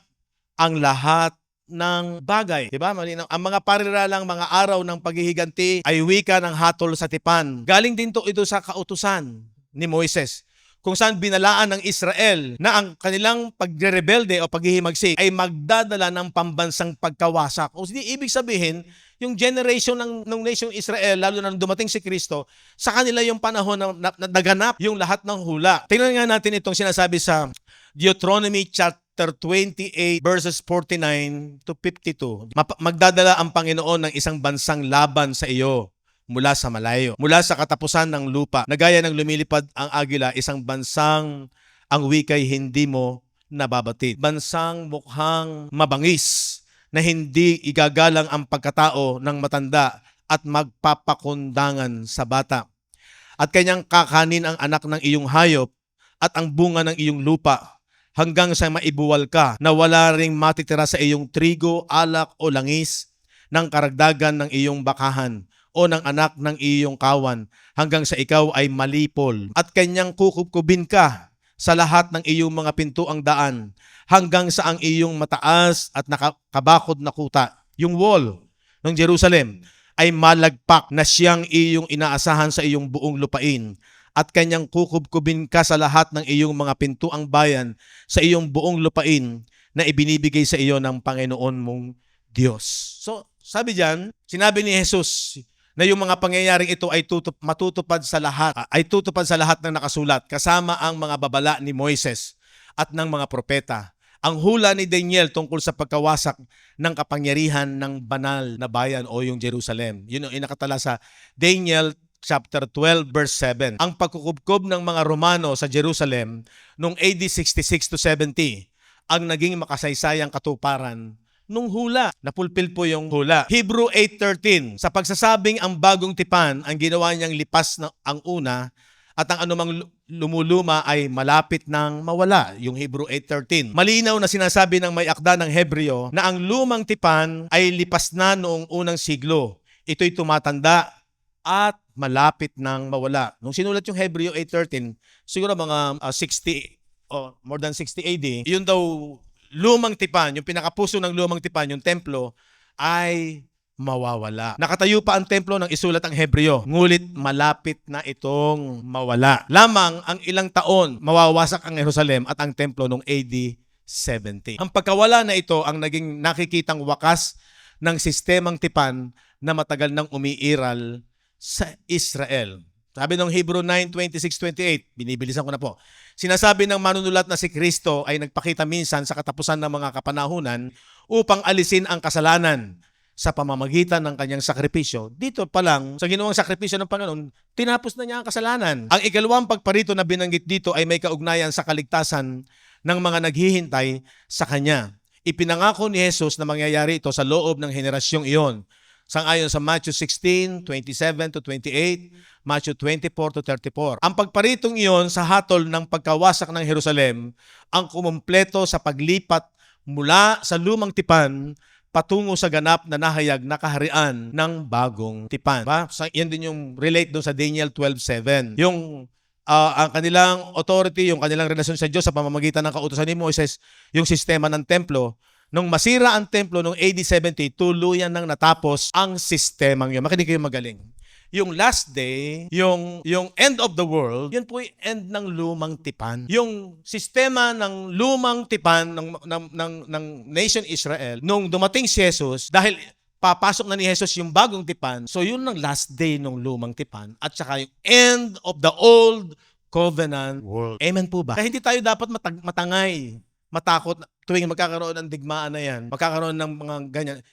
ang lahat ng bagay. Diba? Ang mga pariralang mga araw ng paghihiganti ay wika ng hatol sa tipan. Galing din ito sa kautusan ni Moises, kung saan binalaan ng Israel na ang kanilang pagre-rebelde o paghihimagsik ay magdadala ng pambansang pagkawasak. O hindi ibig sabihin, yung generation ng nasyong Israel, lalo na nung dumating si Kristo, sa kanila yung panahon na naganap yung lahat ng hula. Tingnan nga natin itong sinasabi sa Deuteronomy chapter 28 verses 49 to 52. Magdadala ang Panginoon ng isang bansang laban sa iyo mula sa malayo, mula sa katapusan ng lupa, na gaya ng lumilipad ang agila, isang bansang ang wika'y hindi mo nababatid. Bansang mukhang mabangis, na hindi igagalang ang pagkatao ng matanda at magpapakundangan sa bata. At kanyang kakanin ang anak ng iyong hayop at ang bunga ng iyong lupa hanggang sa maibuwal ka na wala ring matitira sa iyong trigo, alak o langis ng karagdagan ng iyong bakahan o ng anak ng iyong kawan hanggang sa ikaw ay malipol. At kanyang kukubkubin ka sa lahat ng iyong mga pintuang daan hanggang sa ang iyong mataas at nakabakod na kuta, yung wall ng Jerusalem, ay malagpak na siyang iyong inaasahan sa iyong buong lupain. At kanyang kukubkubin ka sa lahat ng iyong mga pintuang bayan sa iyong buong lupain na ibinibigay sa iyo ng Panginoon mong Diyos. So, sabi diyan, sinabi ni Jesus na yung mga pangyayaring ito ay matutupad sa lahat, ng nakasulat, kasama ang mga babala ni Moises at ng mga propeta. Ang hula ni Daniel tungkol sa pagkawasak ng kapangyarihan ng banal na bayan o yung Jerusalem. Yun ang inakatala sa Daniel chapter 12 verse 7. Ang pagkukubkob ng mga Romano sa Jerusalem noong AD 66 to 70 ang naging makasaysayang katuparan nung hula. Napulpil po yung hula. Hebrew 8:13, sa pagsasabing ang bagong tipan ang ginawa niyang lipas na ang una at ang anumang lumuluma ay malapit nang mawala. Yung Hebrew 8:13. Malinaw na sinasabi ng may akda ng Hebreo na ang lumang tipan ay lipas na noong unang siglo. Ito'y tumatanda at malapit nang mawala. Nung sinulat yung Hebreo 8:13, siguro mga 60 o more than 60 AD, yun daw lumang tipan, yung pinakapuso ng lumang tipan, yung templo, ay mawawala. Nakatayo pa ang templo ng isulat ang Hebreo, ngulit malapit na itong mawala. Lamang ang ilang taon, mawawasak ang Jerusalem at ang templo noong AD 70. Ang pagkawala na ito ang naging nakikitang wakas ng sistemang tipan na matagal nang umiiral sa Israel. Sabi ng Hebrew 9:26-28, binibilisan ko na po. Sinasabi ng manunulat na si Kristo ay nagpakita minsan sa katapusan ng mga kapanahunan upang alisin ang kasalanan sa pamamagitan ng kanyang sakripisyo. Dito pa lang, sa ginawang sakripisyo ng Panginoon, tinapos na niya ang kasalanan. Ang ikalawang pagparito na binanggit dito ay may kaugnayan sa kaligtasan ng mga naghihintay sa kanya. Ipinangako ni Jesus na mangyayari ito sa loob ng henerasyong iyon. Sangayon sa Matthew 16:27-28, Matthew 24-34. Ang pagparitong iyon sa hatol ng pagkawasak ng Jerusalem ang kumumpleto sa paglipat mula sa lumang tipan patungo sa ganap na nahayag na kaharian ng bagong tipan. Yan din yung relate doon sa Daniel 12:7. Yung ang kanilang authority, yung kanilang relasyon sa Diyos sa pamamagitan ng kautusan ni Moises, yung sistema ng templo. Nung masira ang templo noong AD 70, tuluyan nang natapos ang sistemang yun. Makinig kayo magaling. Yung last day, yung end of the world, yun po yung end ng lumang tipan. Yung sistema ng lumang tipan ng nation Israel, nung dumating si Jesus, dahil papasok na ni Jesus yung bagong tipan, so yun ang last day ng lumang tipan at saka yung end of the old covenant world. Amen po ba? Kaya hindi tayo dapat matangay, matakot tuwing magkakaroon ng digmaan na yan, magkakaroon ng mga ganyan.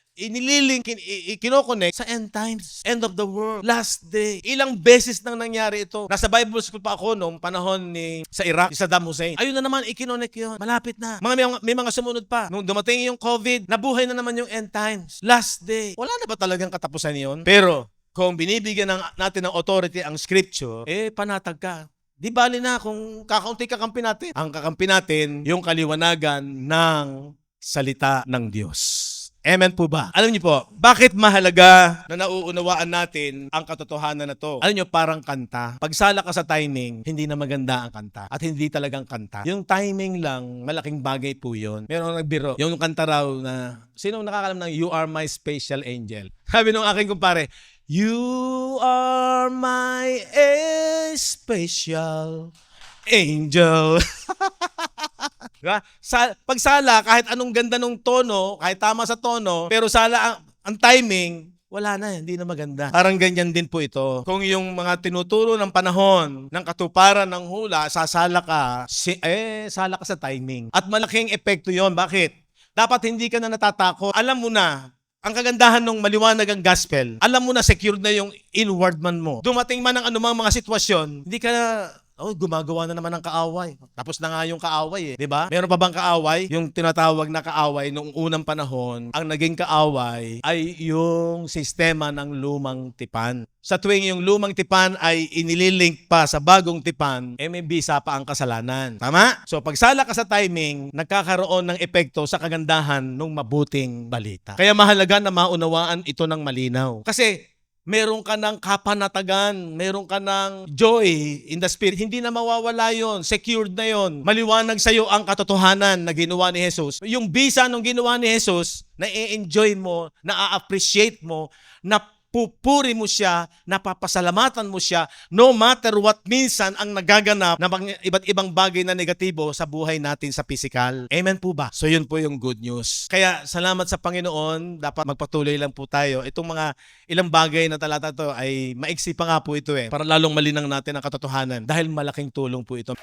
Kinoconnect sa end times, end of the world, last day. Ilang beses nang nangyari ito. Nasa Bible school pa ako noong panahon sa Iraq, si Saddam Hussein. Ayun na naman, ikinonnect yun. Malapit na. May mga sumunod pa. Nung dumating yung COVID, nabuhay na naman yung end times. Last day. Wala na ba talagang katapusan yun? Pero, kung binibigyan natin ng authority ang scripture, panatag ka. Di bali na kung kakaunti kakampi natin. Ang kakampi natin, yung kaliwanagan ng salita ng Diyos. Amen po ba? Alam niyo po, bakit mahalaga na nauunawaan natin ang katotohanan na to? Alam niyo, parang kanta. Pagsala ka sa timing, hindi na maganda ang kanta. At hindi talagang kanta. Yung timing lang, malaking bagay po yun. Meron nagbiro. Yung kanta raw na, sino nakakalam ng You Are My Special Angel? Sabi nung aking kumpare, You are my special angel. Diba? Pagsala, kahit anong ganda ng tono, kahit tama sa tono, pero sala ang timing, wala na, hindi na maganda. Parang ganyan din po ito. Kung yung mga tinuturo ng panahon, ng katuparan ng hula, sasala ka, sala ka sa timing. At malaking epekto yon. Bakit? Dapat hindi ka na natatakot. Alam mo na, ang kagandahan ng maliwanag ang gospel, alam mo na secured na yung inward man mo. Dumating man ang anumang mga sitwasyon, hindi ka na, gumagawa na naman ng kaaway. Tapos na nga yung kaaway di ba? Meron pa bang kaaway? Yung tinatawag na kaaway noong unang panahon, ang naging kaaway ay yung sistema ng lumang tipan. Sa tuwing yung lumang tipan ay inililink pa sa bagong tipan, may bisa pa ang kasalanan. Tama? So pagsala ka sa timing, nagkakaroon ng epekto sa kagandahan ng mabuting balita. Kaya mahalaga na maunawaan ito ng malinaw. Kasi meron ka ng kapanatagan, meron ka ng joy in the spirit. Hindi na mawawala yon, secured na yon. Maliwanag sa iyo ang katotohanan na ginawa ni Jesus. Yung bisa nung ginawa ni Jesus, na i-enjoy mo, na a-appreciate mo, na pupuri mo siya, napapasalamatan mo siya, no matter what minsan ang nagaganap na iba't ibang bagay na negatibo sa buhay natin sa physical. Amen po ba? So yun po yung good news. Kaya salamat sa Panginoon, dapat magpatuloy lang po tayo. Itong mga ilang bagay na talata to ay maiksi pa nga po ito para lalong malinang natin ang katotohanan dahil malaking tulong po ito.